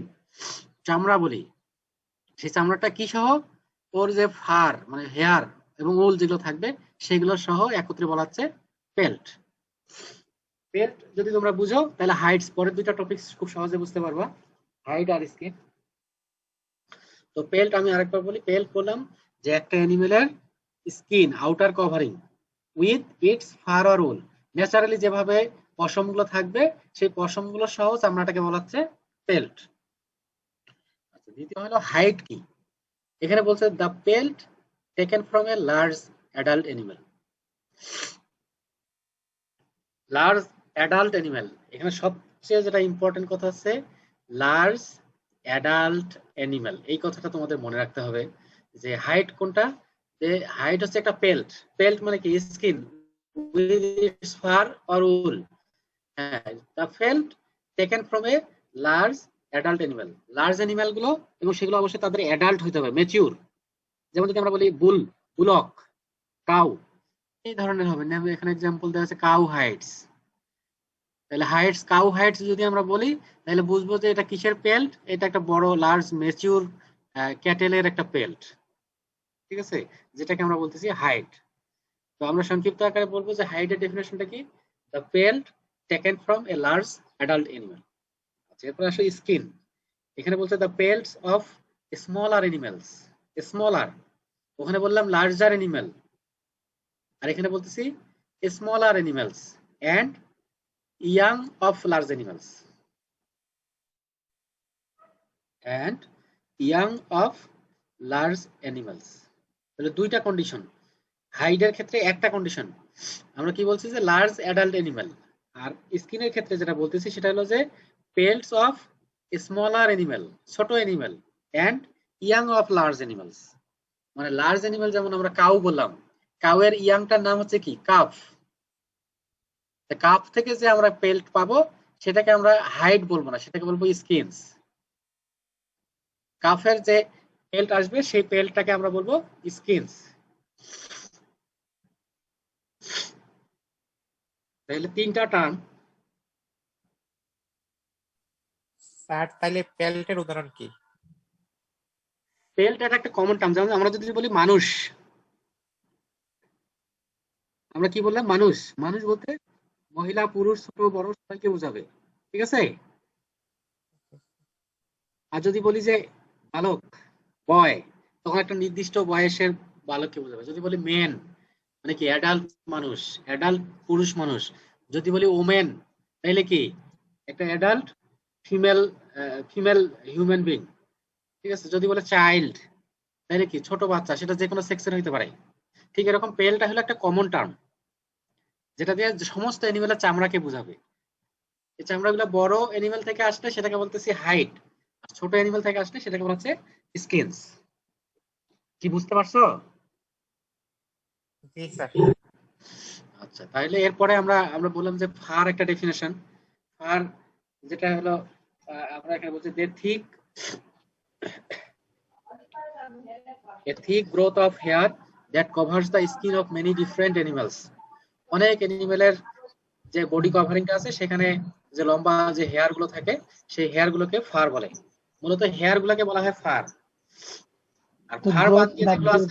চামড়া বলি, সেই চামড়াটা কি সহ, ওর যে ফার মানে হেয়ার এবং উল যেগুলো থাকবে সেগুলো সহ একত্রে বলা হচ্ছে পেল্ট। পেল্ট যদি তোমরা বুঝো তাহলে হাইডস, পরের দুইটা টপিক খুব সহজে বুঝতে পারবা, হাইড আর স্কিন। তো পেল্ট আমি আরেকবার বলি, পেল্ট বললাম যে একটা অ্যানিমেলের skin, outer covering, with its fur or wool, naturally যেভাবে পশমগুলো থাকবে সেই পশমগুলো সহ চামড়াটাকে বলা হচ্ছে পেল্ট। আচ্ছা, দ্বিতীয় হলো হাইড কি, এখানে বলছে the pelt taken from a large adult animal. Large adult animal, এখানে সবচেয়ে যেটা ইম্পর্টেন্ট কথা হচ্ছে লার্জ অ্যাডাল্ট অ্যানিমেল। এই কথাটা তোমাদের মনে রাখতে হবে যে হাইড কোনটা, যে হাইড হচ্ছে একটা পেল্ট, পেল্ট মানে কি skin with its fur or wool. হ্যাঁ, the pelt taken from a large adult animal, large animal গুলো, এবং সেগুলো অবশ্যই তাদের অ্যাডাল্ট হতে হবে, ম্যাচিউর। যেমন যদি আমরা বলি বুল, বুলক, কাউ, এই ধরনের হবে। এখানে এক্সাম্পল দেওয়া আছে কাউ হাইডস, তাহলে হাইডস, কাউ হাইডস যদি আমরা বলি তাহলে বুঝবো যে এটা কিসের পেল্ট, এটা একটা বড় লার্জ ম্যাচিউর ক্যাটেলের একটা পেল্ট। ঠিক আছে, যেটাকে আমরা বলতেছি হাইড। তো আমরা সংক্ষিপ্ত আকারে বলবো যে হাইডের ডেফিনেশনটা কি, the pelt taken from a large adult animal. আচ্ছা, এরপর আসো স্কিন, এখানে বলছে the pelts of smaller animals, smaller, ওখানে বললাম লার্জার অ্যানিমেল, আর এখানে বলতেছি smaller animals and young of large animals and young of large animals। তাহলে দুইটা কন্ডিশন, হাইডের ক্ষেত্রে একটা কন্ডিশন, আমরা কি বলছি যে লার্জ অ্যাডাল্ট অ্যানিমেল, আর স্কিনের ক্ষেত্রে যেটা বলতেছি সেটা হলো যে pelts of smaller animal, ছোট animal and young of large animals। মানে লার্জ অ্যানিমাল যেমন আমরা কাউ বললাম, কাউয়ের ইয়াংটার নাম হচ্ছে কি কাফ। কাফ থেকে যে আমরা পেল্ট পাবো সেটাকে আমরা হাইড বলবো না, সেটাকে বলবো স্কিনস। কাফের যে পেল্ট আসবে সেই পেল্টটাকে আমরা বলবো স্কিনস। তাহলে তিনটা টার্ম। স্যার তাহলে পেল্টের উদাহরণ কি? পেল্ট এটা একটা কমন টার্ম। যেমন আমরা যদি বলি মানুষ, আমরা কি বললাম? মানুষ। মানুষ বলতে মহিলা, পুরুষ, ছোট বড় সবাইকে বোঝাবে, ঠিক আছে? আর যদি বলি যে বালক, বয়, তখন একটা নির্দিষ্ট বয়সের বালককে বোঝাবে। যদি বলি মেন মানে কি অ্যাডাল্ট মানুষ, অ্যাডাল্ট পুরুষ মানুষ। যদি বলি ওমেন তাহলে কি একটা adult female female human being, ঠিক আছে? যদি বলে চাইল্ড তাহলে কি ছোট বাচ্চা, সেটা যে কোনো সেক্সের হইতে পারে। ঠিক এরকম পেলটা হলো একটা কমন টার্ম যেটা দিয়ে সমস্ত অ্যানিমেলের চামড়াকে বোঝাবে। এই চামড়াগুলো বড় অ্যানিমেল থেকে আসলে সেটাকে বলতেছি হাইড, আর ছোট অ্যানিমেল থেকে আসলে সেটাকে বলা হচ্ছে স্কিনস। কি বুঝতে পারছো? জি স্যার। আচ্ছা, তাহলে এরপরে আমরা বললাম যে ফার একটা ডেফিনেশন। ফার যেটা হলো আমরা এখানে বলছি যে thick growth of hair that covers the skin of many different animals। অনেক অ্যানিমেলের যে বডি কভারিংটা আছে সেখানে যে লম্বা যে হেয়ার গুলো থাকে সেই হেয়ার গুলোকে ফার বলে। মূলত হেয়ার গুলোকে বলা হয় ফার। আর ফার বাদ দিয়ে যেগুলো আছে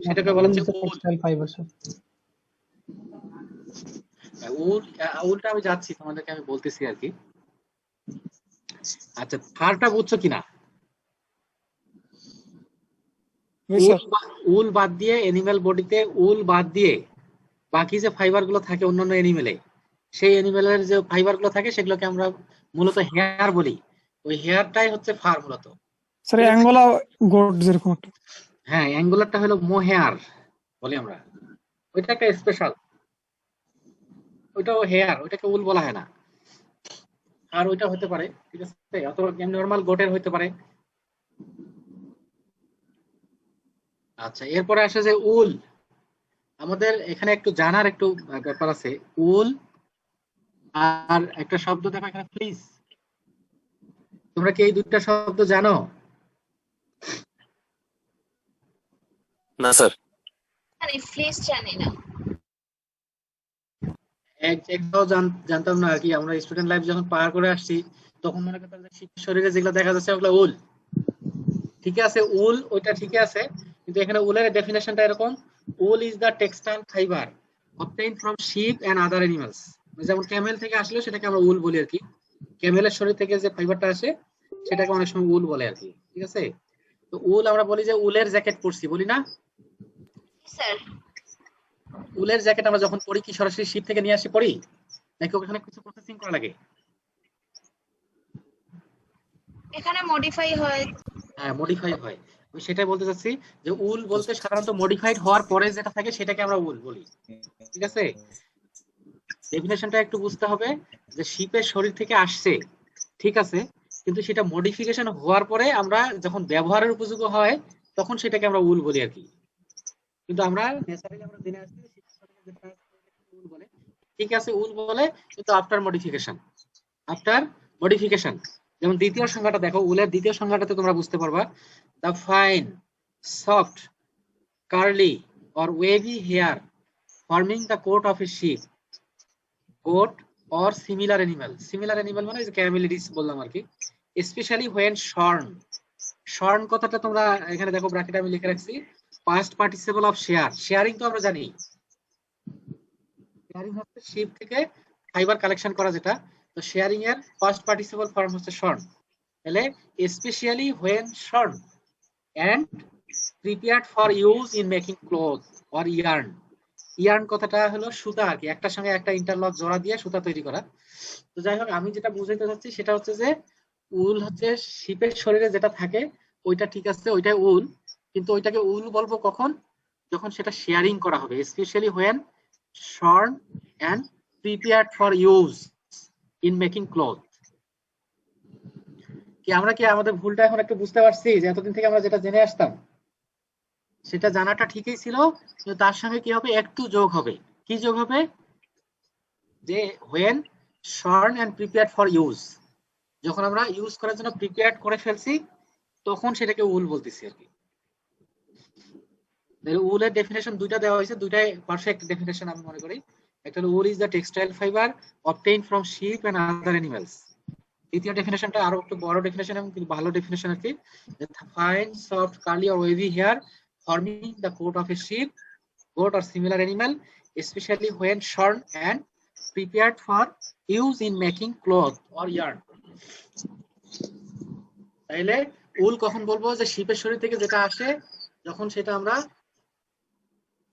সেটাকে বলা হচ্ছে উল। উলটা আমি যাচ্ছি, তোমাদেরকে আমি বলতেছি আর কি। আচ্ছা, ফারটা বুঝছো কিনা? উল বাদ দিয়ে অ্যানিমেল বডিতে উল বাদ দিয়ে বাকি যে ফাইবার গুলো থাকে অন্যান্য অ্যানিমেলে, সেই অ্যানিমেলের যে ফাইবার গুলো থাকে সেগুলোকে আমরা মূলত হেয়ার বলি। ওই হেয়ারটাই হচ্ছে ফার মূলত। স্যার অ্যাঙ্গোলা গোট যেরকম একটা। হ্যাঁ, অ্যাঙ্গুলারটা হলো মোহেয়ার বলি আমরা, ওইটা একটা স্পেশাল, ওইটাও হেয়ার, ওইটাকে উল বলা হয় না। আর ওইটা হতে পারে, ঠিক আছে, অথবা নরমাল গোটের হতে পারে। আচ্ছা, এরপরে আসে যে উল। আমাদের এখানে একটু জানার একটু ব্যাপার আছে। উল আর একটা শব্দ দেখো এখানে ফ্লিস। তোমরা কি এই দুইটা শব্দ জানো? না স্যার। আরে ফ্লিস জানি না। একটাও জানতাম না আর কি। আমরা স্টুডেন্ট লাইফ যখন পার করে আসছি তখন মনে করতাম যে শরীরে যেগুলো দেখা যাচ্ছে ওগুলো উল। ঠিক আছে, উল ওইটা ঠিক আছে, কিন্তু এখানে উলের ডেফিনেশনটা এরকম: wool is the textile fibre obtained from sheep and other animals। যেমন ক্যামেল থেকে আসলে সেটাকে আমরা উল বলি আর কি। ক্যামেলের শরীর থেকে যে ফাইবারটা আসে সেটাকে অনেক সময় উল বলে আর কি, ঠিক আছে? তো উল আমরা বলি যে উলের জ্যাকেট পরছি, বলি না? স্যার উলের জ্যাকেট আমরা যখন পরি কি সরাসরি শীত থেকে নিয়ে আসি পরি, নাকি ওখানে কিছু প্রসেসিং করা লাগে? এখানে মডিফাই হয়। হ্যাঁ, মডিফাই হয়। আমি সেটাই বলতে চাচ্ছি যে উল বলতে সাধারণত মডিফাইড হওয়ার পরে যেটা থাকে সেটাকে আমরা উল বলি, ঠিক আছে? ডেফিনেশনটা একটু বুঝতে হবে যে শিপের শরীর থেকে আসছে, ঠিক আছে, কিন্তু সেটা মডিফিকেশন হওয়ার পরে আমরা যখন ব্যবহারের উপযোগী হয় তখন সেটাকে আমরা উল বলি আর কি। কিন্তু আমরা ন্যাচারালি আমরা জেনে আসছি শিপের শরীরে যেটা উল বলে, ঠিক আছে, উল বলে, কিন্তু আফটার মডিফিকেশন। যেমন দ্বিতীয় সংজ্ঞাটা দেখো, উলের দ্বিতীয় সংজ্ঞাটাতে তোমরা বুঝতে পারবা, the fine soft curly or wavy hair forming the coat of a sheep, goat or similar animal। Similar animal মানে যে ক্যামেলিডিস বললাম আর কি। Specially when shorn। shorn কথাটা তোমরা এখানে দেখো ব্র্যাকেটে আমি লিখে রাখছি, past participle of share। Sharing তো আমরা জানি, শেয়ারিং হচ্ছে শিপ থেকে ফাইবার কালেকশন করা যেটা। তো শেয়ারিং এর past participle ফর্ম হচ্ছে shorn। তাহলে specially when shorn and prepared for use in making clothes or yarn। Yarn কথাটা হলো সুতা আর কি, একটার সঙ্গে একটা ইন্টারলক জোড়া দিয়ে সুতা তৈরি করা। তো যাই হোক, আমি যেটা বুঝাইতে চাচ্ছি সেটা হচ্ছে যে উল হচ্ছে শিপের শরীরে যেটা থাকে ওইটা, ঠিক আছে, ওইটাই উল। কিন্তু ওইটাকে উল বলবো কখন? যখন সেটা শেয়ারিং করা হবে, specially when shorn and prepared for use in making cloth। আমরা কি আমাদের ভুলটা এখন একটু বুঝতে পারছি যে এতদিন থেকে আমরা যেটা জেনে আসতাম সেটা জানাটা ঠিকই ছিল, কিন্তু তার সঙ্গে কি হবে, একটু যোগ হবে। কি যোগ হবে? যে when shorn and prepared for use, যখন আমরা ইউজ করার জন্য প্রিপেয়ার্ড করে ফেলছি তখন সেটাকে উল বলতেছি আর কি। উলের ডেফিনেশন দুইটা দেওয়া হয়েছে, দুইটাই পারফেক্ট ডেফিনেশন আমি মনে করি। একটা হলো wool is the textile fibre obtain from sheep and other animals. দ্বিতীয় ডেফিনেশনটা আরো একটু বড় ডেফিনেশন এবং কিন্তু ভালো ডেফিনেশন আর কি, fine soft curly or wavy hair forming the coat of a sheep, goat or similar animal, especially when shorn and prepared for use in making cloth or yarn. তাইলে উল কখন বলবো? যে শিপের শরীর থেকে যেটা আসে যখন সেটা আমরা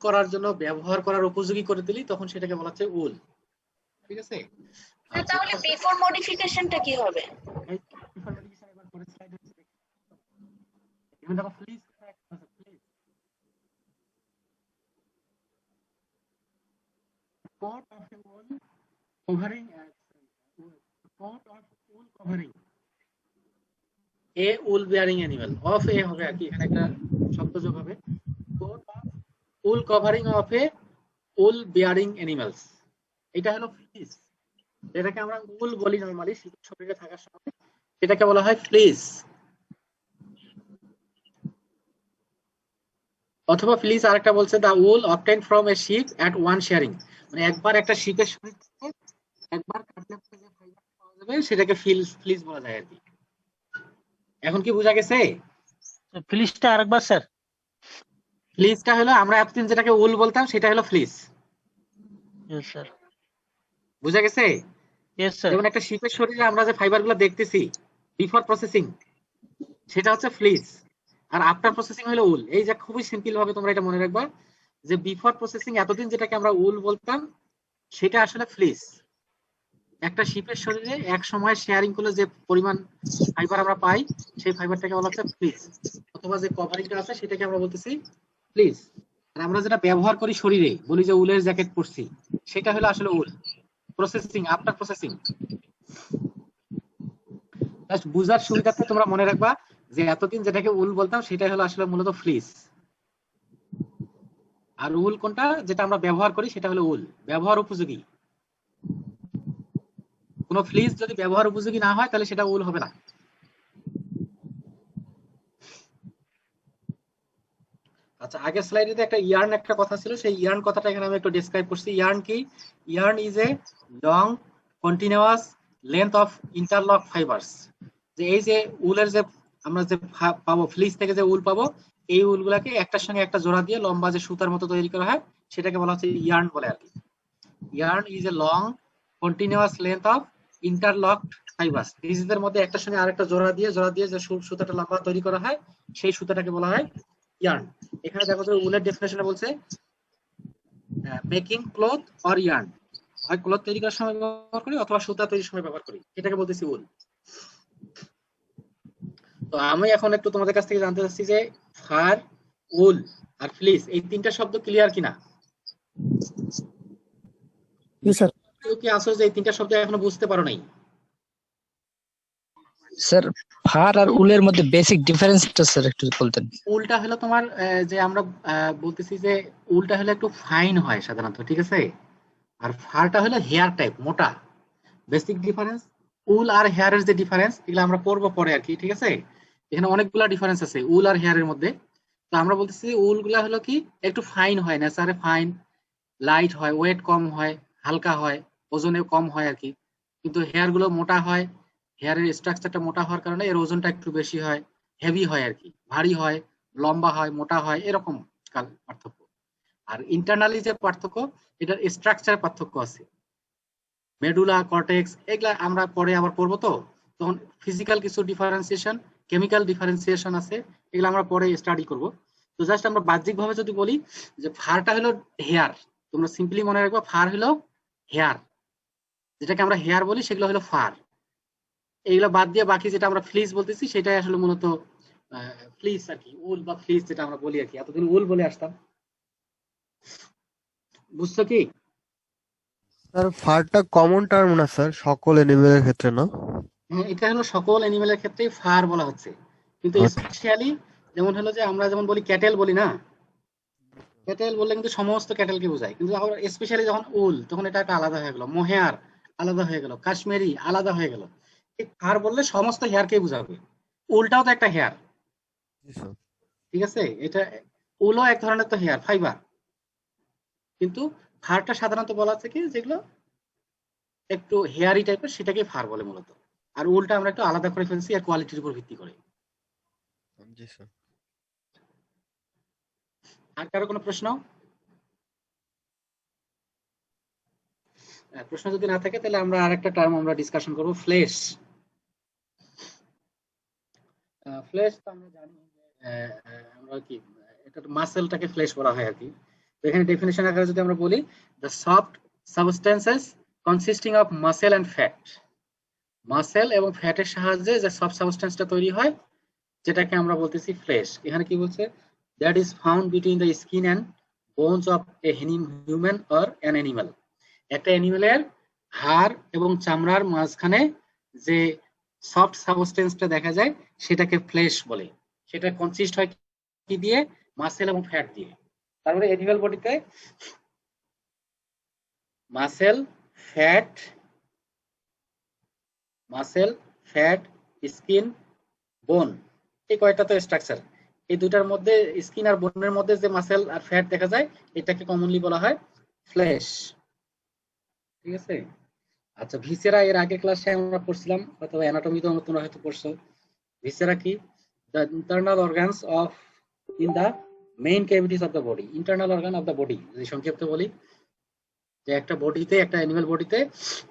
করার জন্য ব্যবহার করার উপযোগী করে দিলি তখন সেটাকে বলা হচ্ছে উল। ঠিক আছে? স্যার তাহলে বিফোর মডিফিকেশনটা কি হবে? Coat of a wool covering, coat of wool covering a wool bearing animal, of a হবে আর কি, এখানে একটা শব্দ যোগ হবে, coat of wool covering of a wool bearing animals, এটা হলো ফ্লিস। এটাকে আমরা উল বলি নরমালি শরীরে থাকার সময়, এটাকে বলা হয় ফ্লিস অথবা ফ্লিস। আরেকটা বলছে the wool obtain from a sheep at one shearing, মানে একবার একটা শিপের শরীর থেকে একবার কাটলে যে ফাইবার পাওয়া যাবে সেটাকে ফ্লিস বলা যায় আর কি। এখন কি বোঝা গেছে? ফ্লিসটা আরেকবার স্যার। ফ্লিসটা হলো আমরা এতদিন যেটাকে উল বলতাম সেটা হলো ফ্লিস। Yes sir. বোঝা গেছে? Yes sir. যেমন একটা শিপের শরীরে আমরা যে ফাইবারগুলো দেখতেছি বিফোর প্রসেসিং সেটা হচ্ছে ফ্লিস, আর আফটার প্রসেসিং হলো উল। এই যে খুবই সিম্পল ভাবে তোমরা এটা মনে রাখবা যে বিফোর প্রসেসিং এতদিন যেটাকে আমরা উল বলতাম সেটা আসলে ফ্লিস। একটা শিপের শরীরে এক সময় শেয়ারিং করলে যে পরিমাণ ফাইবার আমরা পাই সেই ফাইবারটাকে বলা হচ্ছে ফ্লিস, অথবা যে কভারিংটা আছে সেটাকে আমরা বলতেছি ফ্লিস। আর আমরা যেটা ব্যবহার করি শরীরে বলি যে উলের জ্যাকেট পরছি সেটা হলো আসলে wool. Processing, after processing. Just বুঝার সুবিধার্থে তোমরা মনে রাখবা যে এতদিন যেটাকে উল বলতাম সেটাই হলো আসলে মূলত ফ্লিস, আর উল কোনটা যেটা আমরা ব্যবহার করি সেটা হলো উল, ব্যবহার উপযোগী। কোন ফ্লিস যদি ব্যবহার উপযোগী না হয় তাহলে সেটা উল হবে না। আচ্ছা, আগের স্লাইডে একটা ইয়ার্ন একটা কথা ছিল, সেই ইয়ার্ন কথাটা এখানে আমি একটু ডেসক্রাইব করছি। ইয়ার্ন কি? Yarn is a long continuous length of interlock fibres. যে এই যে উলের যে আমরা যে পাবো ফ্লিস থেকে যে উল পাবো এই উলগুলাকে একটার সঙ্গে একটা জোড়া দিয়ে লম্বা যে সুতার মতো তৈরি করা হয় সেটাকে বলা হচ্ছে ইয়ার্ন বলে আর কি। Yarn is a long continuous length of interlocked fibres. নিজেদের মধ্যে একটার সঙ্গে আরেকটা জোড়া দিয়ে যে সুতাটা লম্বা তৈরি করা হয় সেই সুতাটাকে বলা হয় ইয়ার্ন। এখানে দেখো তো উলের ডেফিনেশনে বলছে মেকিং ক্লথ অর ইয়ার্ন, হয় ক্লথ তৈরি করার সময় ব্যবহার করি অথবা সুতা তৈরির সময় ব্যবহার করি, এটাকে বলতেছি উল। তো আমি এখন একটু তোমাদের কাছ থেকে জানতে চাচ্ছি যে ফার, উল আর ফ্লিস এই তিনটা শব্দ ক্লিয়ার কিনা? জি স্যার। কেউ কি আসো যে এই তিনটা শব্দ এখনো বুঝতে পারো নাই? স্যার ফার আর উলের মধ্যে বেসিক ডিফারেন্সটা স্যার একটু বলতেন। উলটা হলো তোমার যে আমরা বলতেছি যে উলটা হলো একটু ফাইন হয় সাধারণত, ঠিক আছে, আর ফারটা হলো হেয়ার টাইপ মোটা। বেসিক ডিফারেন্স উল আর হেয়ারের যে ডিফারেন্স এগুলো আমরা পড়বো পরে আর কি, ঠিক আছে। এখানে অনেকগুলা ডিফারেন্স আছে উল আর হেয়ারের মধ্যে। তো আমরা বলতেছি উল গুলা হলো কি একটু ফাইন হয়, নেচারে ফাইন, লাইট হয়, ওয়েট কম হয়, হালকা হয়, ওজনে কম হয় আর কি। কিন্তু হেয়ার গুলো মোটা হয়, হেয়ারের স্ট্রাকচারটা মোটা হওয়ার কারণে এর ওজনটা একটু বেশি হয়, হেভি হয় আর কি, ভারী হয়, লম্বা হয়, মোটা হয়, এরকম পার্থক্য। আর ইন্টারনালি যে পার্থক্য এটার স্ট্রাকচার পার্থক্য আছে। মেডুলা, কর্টেক্স এগুলা আমরা পরে আবার পড়বো, তো তখন ফিজিক্যাল কিছু ডিফারেন্সিয়েশন, কেমিক্যাল ডিফারেন্সিয়েশন আছে, এগুলো আমরা পরে স্টাডি করব। তো জাস্ট আমরা বাহ্যিক ভাবে যদি বলি যে ফারটা হলো হেয়ার, তোমরা সিম্পলি মনে রাখবা ফার হলো হেয়ার, যেটাকে আমরা হেয়ার বলি সেগুলো হলো ফার। এইগুলো বাদ দিয়ে বাকি যেটা আমরা ফ্লিস বলতেছি সেটাই আসলে মূলত ফ্লিস আর কি, উল বা ফ্লিস যেটা আমরা বলি আর কি, এতদিন উল বলে আসতাম। বুঝছো কি? স্যার ফারটা কমন টার্ম না স্যার, সকল এনিমেলের ক্ষেত্রে না? হ্যাঁ, এটা হলো সকল অ্যানিমেলের ক্ষেত্রে ফার বলা হচ্ছে, কিন্তু স্পেশালি যেমন হলো যে আমরা যেমন বলি ক্যাটেল বলি না, ক্যাটেল বললে কিন্তু সমস্ত ক্যাটেলকে বোঝায়, কিন্তু আবার স্পেশালি যখন উল তখন এটা একটা আলাদা হয়ে গেল, মোহেয়ার আলাদা হয়ে গেল, কাশ্মীরি আলাদা হয়ে গেল। ঠিক ফার বললে সমস্ত হেয়ারকে বোঝাবে। উলটাও তো একটা হেয়ার, জি স্যার। ঠিক আছে? এটা উলও এক ধরনের তো হেয়ার ফাইবার, কিন্তু ফারটা সাধারণত বলা হচ্ছে কি যেগুলো একটু হেয়ারি টাইপের সেটাকে ফার বলে মূলত। আর উলটা আমরা একটু আলাদা করে ফেলছি আর কোয়ালিটির উপর ভিত্তি করে। জি স্যার। আর কারো কোনো প্রশ্ন? প্রশ্ন যদি না থাকে তাহলে আমরা আরেকটা টার্ম আমরা ডিসকাশন করব, ফ্লেশ। ফ্লেশ তো আমরা জানি যে আমরা কি এটা মাসেলটাকে ফ্লেশ বলা হয় আর কি। তো এখানে ডেফিনিশন আকারে যদি আমরা বলি, the soft substances consisting of muscle and fat, muscle এবং ফ্যাটের সাহায্যে যে সফট সাবস্টেন্সটা তৈরি হয় যেটাকে আমরা বলতেছি ফ্লেশ। এখানে কি বলছে, that is found between the skin and bones of a human or an animal. একটা অ্যানিমেলের হাড় এবং চামড়ার মাঝখানে যে সফট সাবস্টেন্সটা দেখা যায় সেটাকে ফ্লেশ বলে। সেটা কনসিস্ট হয় কি দিয়ে? মাসেল এবং ফ্যাট দিয়ে। তারপরে অ্যানিমাল বডিতে মাসেল ফ্যাট, স্কিন, বোন, এই কয়টা তো স্ট্রাকচার। এই দুটার মধ্যে স্কিন আর বোনের মধ্যে যে মাসেল আর ফ্যাট দেখা যায় এটাকে কমনলি বলা হয় ফ্লেশ, ঠিক আছে? আচ্ছা, ভিসেরা এর আগে ক্লাসে আমরা পড়ছিলাম, অথবা অ্যানাটমিতে তোমরা হয়তো পড়ছো। ভিসেরা কি? The internal organs of in the main cavities of the body, internal organ of the body যদি সংক্ষেপে বলি, যে একটা বডিতে, একটা অ্যানিমাল বডিতে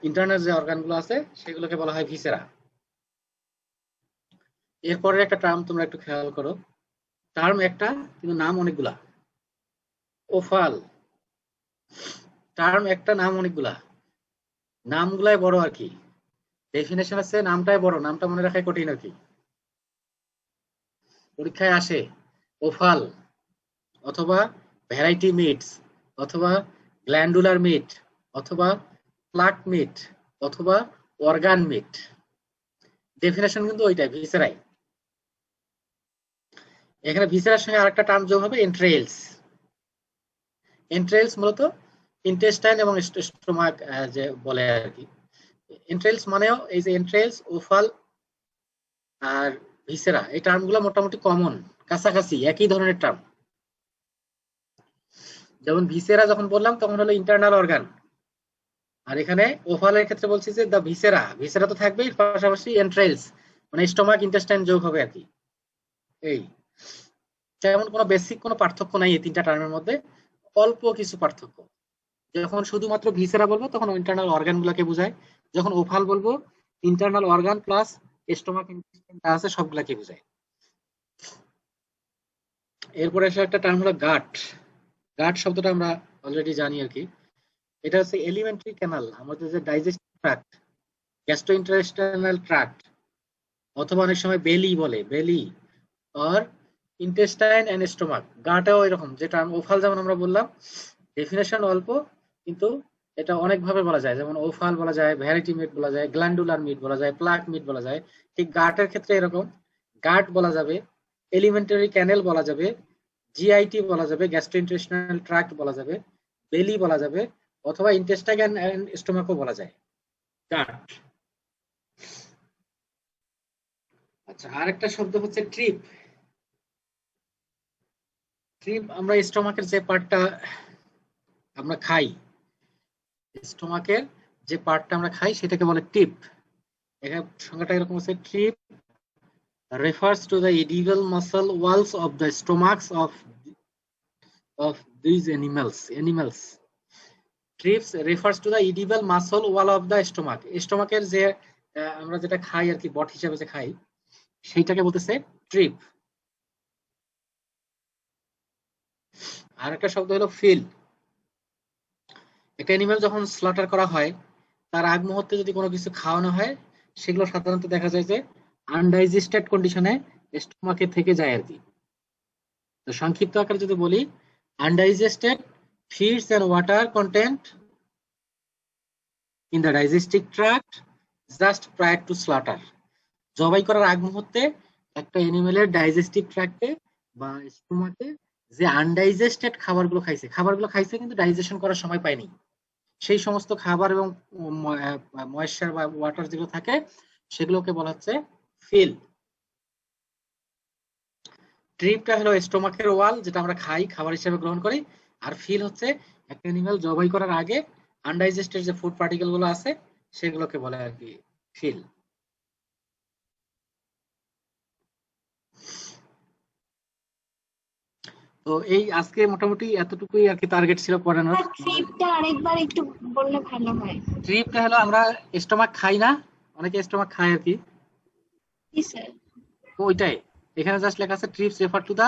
ইন্টারনাল যে অর্গানগুলো আছে সেগুলোকে বলা হয় ভিসেরা। এরপরের একটা টার্ম তোমরা একটু খেয়াল করো, টার্ম একটা কিন্তু নাম অনেকগুলা। ওফাল, টার্ম একটা নাম অনেকগুলা, নামগুলাই বড় আর কি। ডেফিনেশন আছে, নামটাই বড়, নামটা মনে রাখাই কঠিন আর কি। পরীক্ষায় আসে ওফাল, অথবা ভ্যারাইটি মিটস, অথবা গ্ল্যান্ডুলার মিট, অথবা প্লাক মিট, অথবা অর্গান মিট। ডেফিনেশন কিন্তু ওইটাই, ভিসেরাই। এখানে ভিসেরার সঙ্গে আরেকটা টার্ম যোগ হবে, এন্ট্রেলস। এন্ট্রেলস মূলত ইন্টেস্টাইন এবং স্টোমাক যে বলে আর কি। এন্ট্রেলস মানেও এই যে এন্ট্রেলস, ওফাল আর ভিসেরা, এই টার্মগুলো মোটামুটি কমন, কাছাকাছি একই ধরনের টার্ম। যেমন ভিসেরা যখন বললাম তখন হলো ইন্টারনাল অর্গান, আর এখানে ওফালের ক্ষেত্রে বলছি যে দা ভিসেরা, ভিসেরা তো থাকবেই, পাশাপাশি এন্ট্রেলস মানে স্টোমাক ইন্টেস্টাইন যোগ হবে আর কি। এই তেমন কোনো বেসিক কোনো পার্থক্য নাই এই তিনটা টার্মের মধ্যে, অল্প কিছু পার্থক্য। যখন শুধুমাত্র ভিসেরা বলবো তখন ইন্টারনাল অর্গান গুলাকে বোঝায়, যখন ওফাল বলবো internal organ plus stomach intestine যা আছে সবগুলাকে বোঝায়। এরপরে আসলে একটা টার্ম হলো গাট। গাট শব্দটা আমরা অলরেডি জানি আর কি। এটা হচ্ছে এলিমেন্টারি ক্যানাল, আমাদের যে ডাইজেস্টিভ ট্র্যাক্ট, গ্যাস্ট্রোইন্টেস্টাইনাল ট্র্যাক্ট, অথবা অনেক সময় বেলি বলে, বেলি আর ইন্টেস্টাইন এন্ড স্টোমাক। গাটাও এরকম, যেটা ওফাল যেমন আমরা বললাম ডেফিনেশন অল্প, কিন্তু এটা অনেক ভাবে বলা যায়, যেমন ওফাল বলা যায়, ভ্যারাইটি মিট বলা যায়, গ্ল্যান্ডুলার মিট বলা যায়, প্লাক মিট বলা যায়। ঠিক গাটের ক্ষেত্রে এরকম, গাট বলা যাবে, এলিমেন্টারি ক্যানেল বলা যাবে, জিআইটি বলা যাবে, গ্যাস্ট্রোইন্টেস্টাইনাল ট্র্যাক্ট বলা যাবে, বেলি বলা যাবে, অথবা ইন্টেস্টাইন এন্ড স্টোমাকও বলা যায় গাট। আচ্ছা, আরেকটা শব্দ হচ্ছে ট্রিপ। ট্রিপ আমরা স্টোমাকের যে পার্টটা আমরা খাই, স্টোমাকের যে পার্টটা আমরা খাই সেটাকে বলে টিপ। এখানে সংজ্ঞাটা এরকম আছে, trip refers to the edible muscle walls of the stomachs of these animals. Trips refers to the edible muscle wall of the stomach. স্টোমাকের যে আমরা যেটা খাই আর কি, বট হিসেবে যে খাই সেইটাকে বলতেছে ট্রিপ। আর একটা শব্দ হলো ফিল। একটা অ্যানিমাল যখন স্লটার করা হয় তার আগ মুহূর্তে যদি কোনো কিছু খাওয়ানো হয় সেগুলো সাধারণত দেখা যায় যে আনডাইজেস্টেড কন্ডিশনে স্টোমাকে থেকে যায় আর কি। তো সংক্ষিপ্ত আকারে যদি বলি, undigested feeds and water content in the digestive tract just prior to slaughter, জবাই করার আগ মুহূর্তে একটা অ্যানিমেলের ডাইজেস্টিভ ট্র্যাক্টে বা স্টোমাকে যে আনডাইজেস্টেড খাবারগুলো খাইছে কিন্তু ডাইজেশন করার সময় পায়নি, সেই সমস্ত খাবার এবং ময়েশ্চার বা ওয়াটার যেগুলো থাকে সেগুলোকে বলা হচ্ছে ফিল। ট্রিপটা হলো স্টোমাকের ওয়াল, যেটা আমরা খাই, খাবার হিসেবে গ্রহণ করি। আর ফিল হচ্ছে একটা অ্যানিমেল জবাই করার আগে আনডাইজেস্টেড যে ফুড পার্টিকেল গুলো আছে সেগুলোকে বলে আর কি ফিল। তো এই আজকে মোটামুটি এতটুকুই আর কি টার্গেট ছিল পড়ানোর। স্যার ট্রিপটা আরেকবার একটু বললে ভালো হয়। ট্রিপটা হলো আমরা স্টোমাক খাই না, অনেকে স্টোমাক খায় আর কি, জি স্যার। তো ওইটাই এখানে জাস্ট লেখা আছে tripes refer to the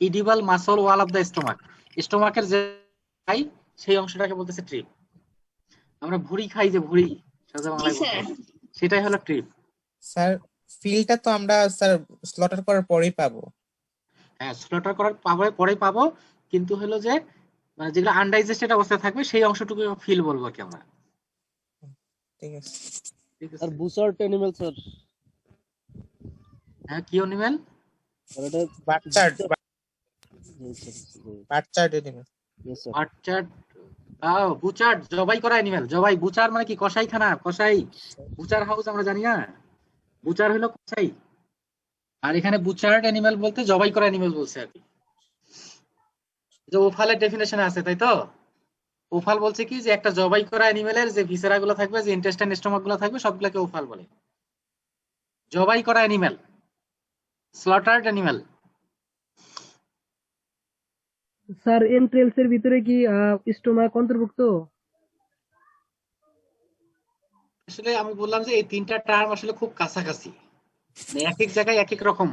edible muscle wall of the stomach. স্টোমাকের যে খাই সেই অংশটাকে বলতেছে ট্রিপ। আমরা ভুঁড়ি খাই যে ভুঁড়ি, সোজা জি বাংলায় স্যার। বলতে, সেটাই হলো ট্রিপ। স্যার ফিলটা তো আমরা স্যার স্লটার করার পরেই পাবো। হ্যাঁ, স্লটার করার পরে পাবো, কিন্তু হলো যে মানে যেগুলো আনডাইজেস্টেড অবস্থায় থাকবে সেই অংশটুকু ফিল বলবো আর কি আমরা। ঠিক আছে ঠিক আছে, আর বুচার্ড অ্যানিমেল স্যার, হ্যাঁ কি অ্যানিমেল? আর এটা বাচ্চার স্যার এনিমেল। Yes sir. বাচ্চার, বুচার জবাই করা অ্যানিমেল। জবাই, বুচার মানে কি কসাইখানা, কসাই, বুচার হাউস আমরা জানি না, বুচার হলো কসাই। আর এখানে বুচার্ড অ্যানিমেল বলতে জবাই করা অ্যানিমেল বলছে আর কি। যে ওফালের ডেফিনেশনে আছে তাই তো, ওফাল বলছে কি যে একটা জবাই করা অ্যানিমেলের যে ভিসেরা গুলো থাকবে, যে ইন্টেস্টাইন স্টোমাক গুলো থাকবে সবগুলোকে ওফাল বলে। জবাই করা অ্যানিমেল, স্লটার্ড অ্যানিমেল। স্যার এন্ট্রেলস এর ভিতরে কি স্টোমাক অন্তর্ভুক্ত? আসলে আমি বললাম যে এই তিনটা টার্ম আসলে খুব কাছাকাছি, মানে এক এক জায়গায় এক এক রকম।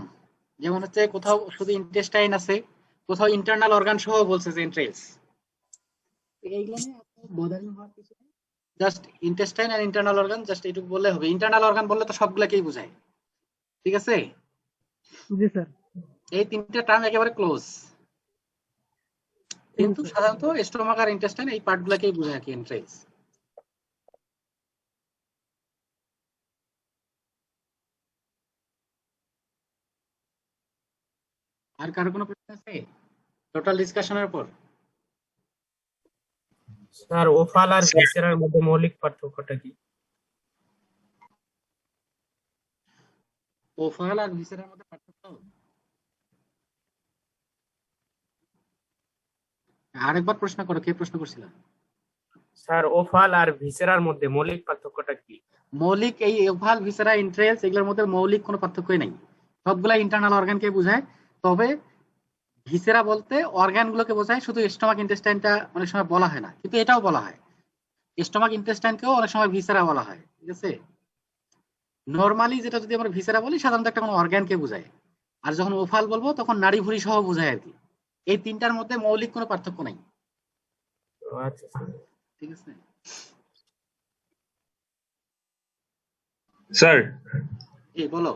যেমন হচ্ছে কোথাও শুধু ইন্টেস্টাইন আছে, কোথাও ইন্টারনাল অর্গান সহ বলছে যে এন্ট্রেলস। এইগুলো নিয়ে বোদারিং হওয়ার কিছু নেই, জাস্ট ইন্টেস্টাইন আর ইন্টারনাল অর্গান জাস্ট এইটুকু বললে হবে। ইন্টারনাল অর্গান বললে তো সবগুলাকেই বোঝায়, ঠিক আছে? জি স্যার। এই তিনটা টার্ম একেবারে ক্লোজ, কিন্তু সাধারণত স্টোমাক আর ইন্টেস্টাইন এই পার্ট গুলাকেই বোঝায় কি এন্ট্রেলস। আর কারো কোনো প্রশ্ন আছে টোটাল ডিসকাশনের উপর? স্যার ওফাল আর ভিসেরার মধ্যে মৌলিক পার্থক্যটা কি? ওফাল আর ভিসেরার মধ্যে পার্থক্য আরেকবার প্রশ্ন করো, কে প্রশ্ন করছিল? স্যার ওফাল আর ভিসেরার মধ্যে মৌলিক পার্থক্যটা কি? মৌলিক, এই ওভাল ভিসেরা ইন্ট্রেলস এগুলোর মধ্যে মৌলিক কোনো পার্থক্যই নেই, সবগুলা ইন্টারনাল অর্গানকে বোঝায়। তবে ভিসেরা বলতে অর্গান গুলোকে বোঝায়, শুধু স্টোমাক ইন্টেস্টাইনটা অনেক সময় বলা হয় না, কিন্তু এটাও বলা হয়। স্টোমাক ইন্টেস্টাইনকেও অনেক সময় ভিসেরা বলা হয়, ঠিক আছে? নরমালি যেটা যদি আমরা ভিসেরা বলি সাধারণত একটা কোনো অর্গানকে বোঝায়, আর যখন ওফাল বলবো তখন নাড়ি ভুঁড়ি সহ বোঝায় আর কি। এই তিনটার মধ্যে মৌলিক কোনো পার্থক্য নেই, আচ্ছা ঠিক আছে? স্যার এই বলো।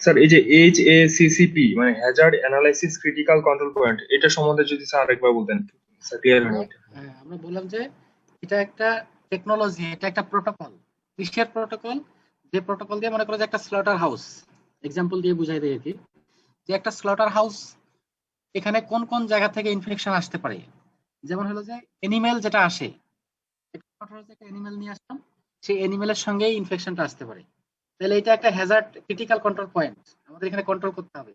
স্যার এই যে HACCP মানে Hazard analysis critical control point, এটা সম্বন্ধে যদি স্যার আরেকবার বলতেন স্যার ক্লিয়ার হয়নি। আমরা বললাম যে এটা একটা টেকনোলজি, এটা একটা প্রোটোকল, কিসের প্রোটোকল? যে প্রোটোকল দিয়ে মনে করো যে একটা স্লটার হাউস, এক্সাম্পল দিয়ে বুঝাই দেয় কি, যে একটা স্লটার হাউস এখানে কোন কোন জায়গা থেকে ইনফেকশন আসতে পারে। যেমন হলো যে এনিমেল যেটা আসে, একটা এনিমেল নিয়ে আসলাম, সেই এনিমেলের সঙ্গে ইনফেকশনটা আসতে পারে, তাহলে এটা একটা হ্যাজার্ড ক্রিটিক্যাল কন্ট্রোল পয়েন্ট আমাদের এখানে কন্ট্রোল করতে হবে।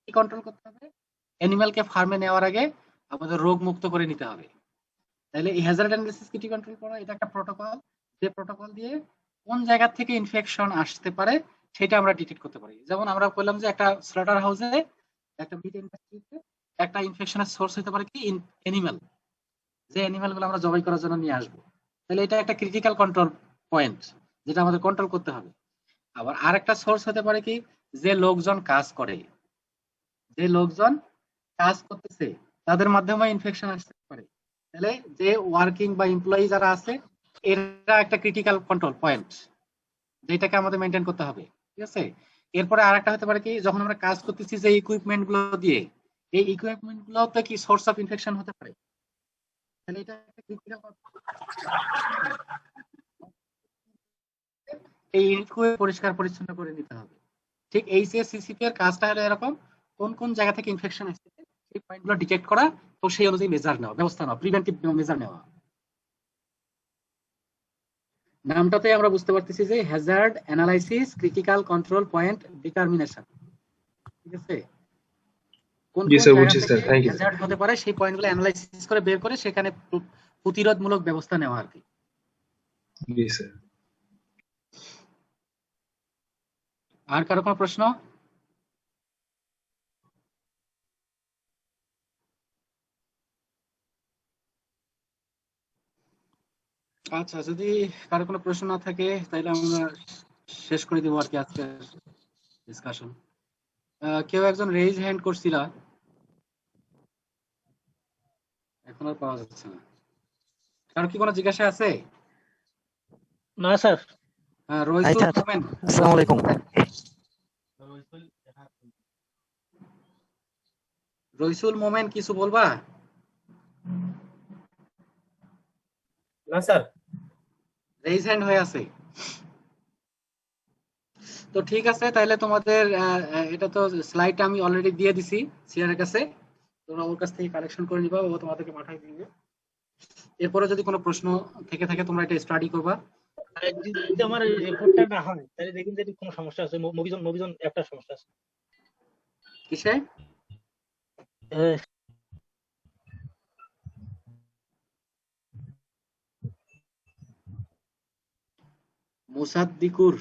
কি কন্ট্রোল করতে হবে? অ্যানিমেলকে ফার্মে নেওয়ার আগে আমাদের রোগ মুক্ত করে নিতে হবে। তাহলে এই হ্যাজার্ড অ্যানালিসিস কিটি কন্ট্রোল করা এটা একটা প্রোটোকল, যে প্রোটোকল দিয়ে কোন জায়গা থেকে ইনফেকশন আসতে পারে সেটা আমরা ডিটেক্ট করতে পারি। যেমন আমরা বললাম যে একটা স্লটার হাউসে, একটা মিট ইন্ডাস্ট্রিতে একটা ইনফেকশনের সোর্স হতে পারে কি অ্যানিমেল, যে অ্যানিমেল গুলো আমরা জবাই করার জন্য নিয়ে আসবো। তাহলে এটা একটা ক্রিটিক্যাল কন্ট্রোল পয়েন্ট যেটা আমাদের কন্ট্রোল করতে হবে। আবার আরেকটা সোর্স হতে পারে কি, যে লোকজন কাজ করে, যে লোকজন কাজ করতেছে তাদের মাধ্যমে ইনফেকশন আসতে পারে। তাহলে যে ওয়ার্কিং বা এমপ্লয়ি যারা আছে এরা একটা ক্রিটিক্যাল কন্ট্রোল পয়েন্ট, যেটাকে আমাদের মেনটেন করতে হবে, ঠিক আছে? এরপরে আরেকটা হতে পারে কি, যখন আমরা কাজ করতেছি যে ইকুইপমেন্ট গুলো দিয়ে, এই ইকুইপমেন্ট গুলোতে কি সোর্স অফ ইনফেকশন হতে পারে, তাহলে এটা একটা ক্রিটিক্যাল এই ইউনিটগুলো পরিষ্কার পরিচ্ছন্ন করে নিতে হবে। ঠিক HACCP এর কাজটা হলো এরকম, কোন কোন জায়গা থেকে ইনফেকশন আসছে সেই পয়েন্টগুলো ডিটেক্ট করা এবং সেই অনুযায়ী মেজার নেওয়া, ব্যবস্থা নেওয়া, প্রিভেন্টিভ মেজার নেওয়া। নামটাতে আমরা বুঝতে পারতেছি যে Hazard analysis critical control point determination. ঠিক আছে, কোন জি কোন স্যার, জায়গা বুঝছি স্যার, থেকে থ্যাংক ইউ। হ্যাজার্ড হতে পারে সেই পয়েন্টগুলো অ্যানালাইসিস করে বের করে সেখানে প্রতিরোধমূলক ব্যবস্থা নেওয়া আর কি। জি স্যার। আর কারো কোনো প্রশ্ন? আচ্ছা, যদি কারো কোনো প্রশ্ন না থাকে তাহলে আমরা শেষ করে দেবো আর কি আজকের ডিসকাশন। কেউ একজন রেইজ হ্যান্ড করছিল, এখন আর পাওয়া যাচ্ছে না। কারো কি কোনো জিজ্ঞাসা আছে? না স্যার। রইসুল মোমেন, আসসালামু আলাইকুম। রইসুল মোমেন কিছু বলবা? না স্যার। রেইজ হ্যান্ড হয়ে আছে। তো ঠিক আছে, তাহলে তোমাদের এটা তো স্লাইডটা আমি অলরেডি দিয়ে দিছি সিয়ারের কাছে, তোমরা ওর কাছ থেকে কালেকশন করে নিবা, ও তোমাদেরকে পাঠিয়ে দিবে। এরপরে যদি কোনো প্রশ্ন থেকে থাকে তোমরা এটা স্টাডি করবা। যদি আমার রিপোর্টটা না হয় তাহলে দেখুন যে কোনো সমস্যা আছে, মুভিজন একটা সমস্যা আছে। কিসে? মুসাদ্দিকুর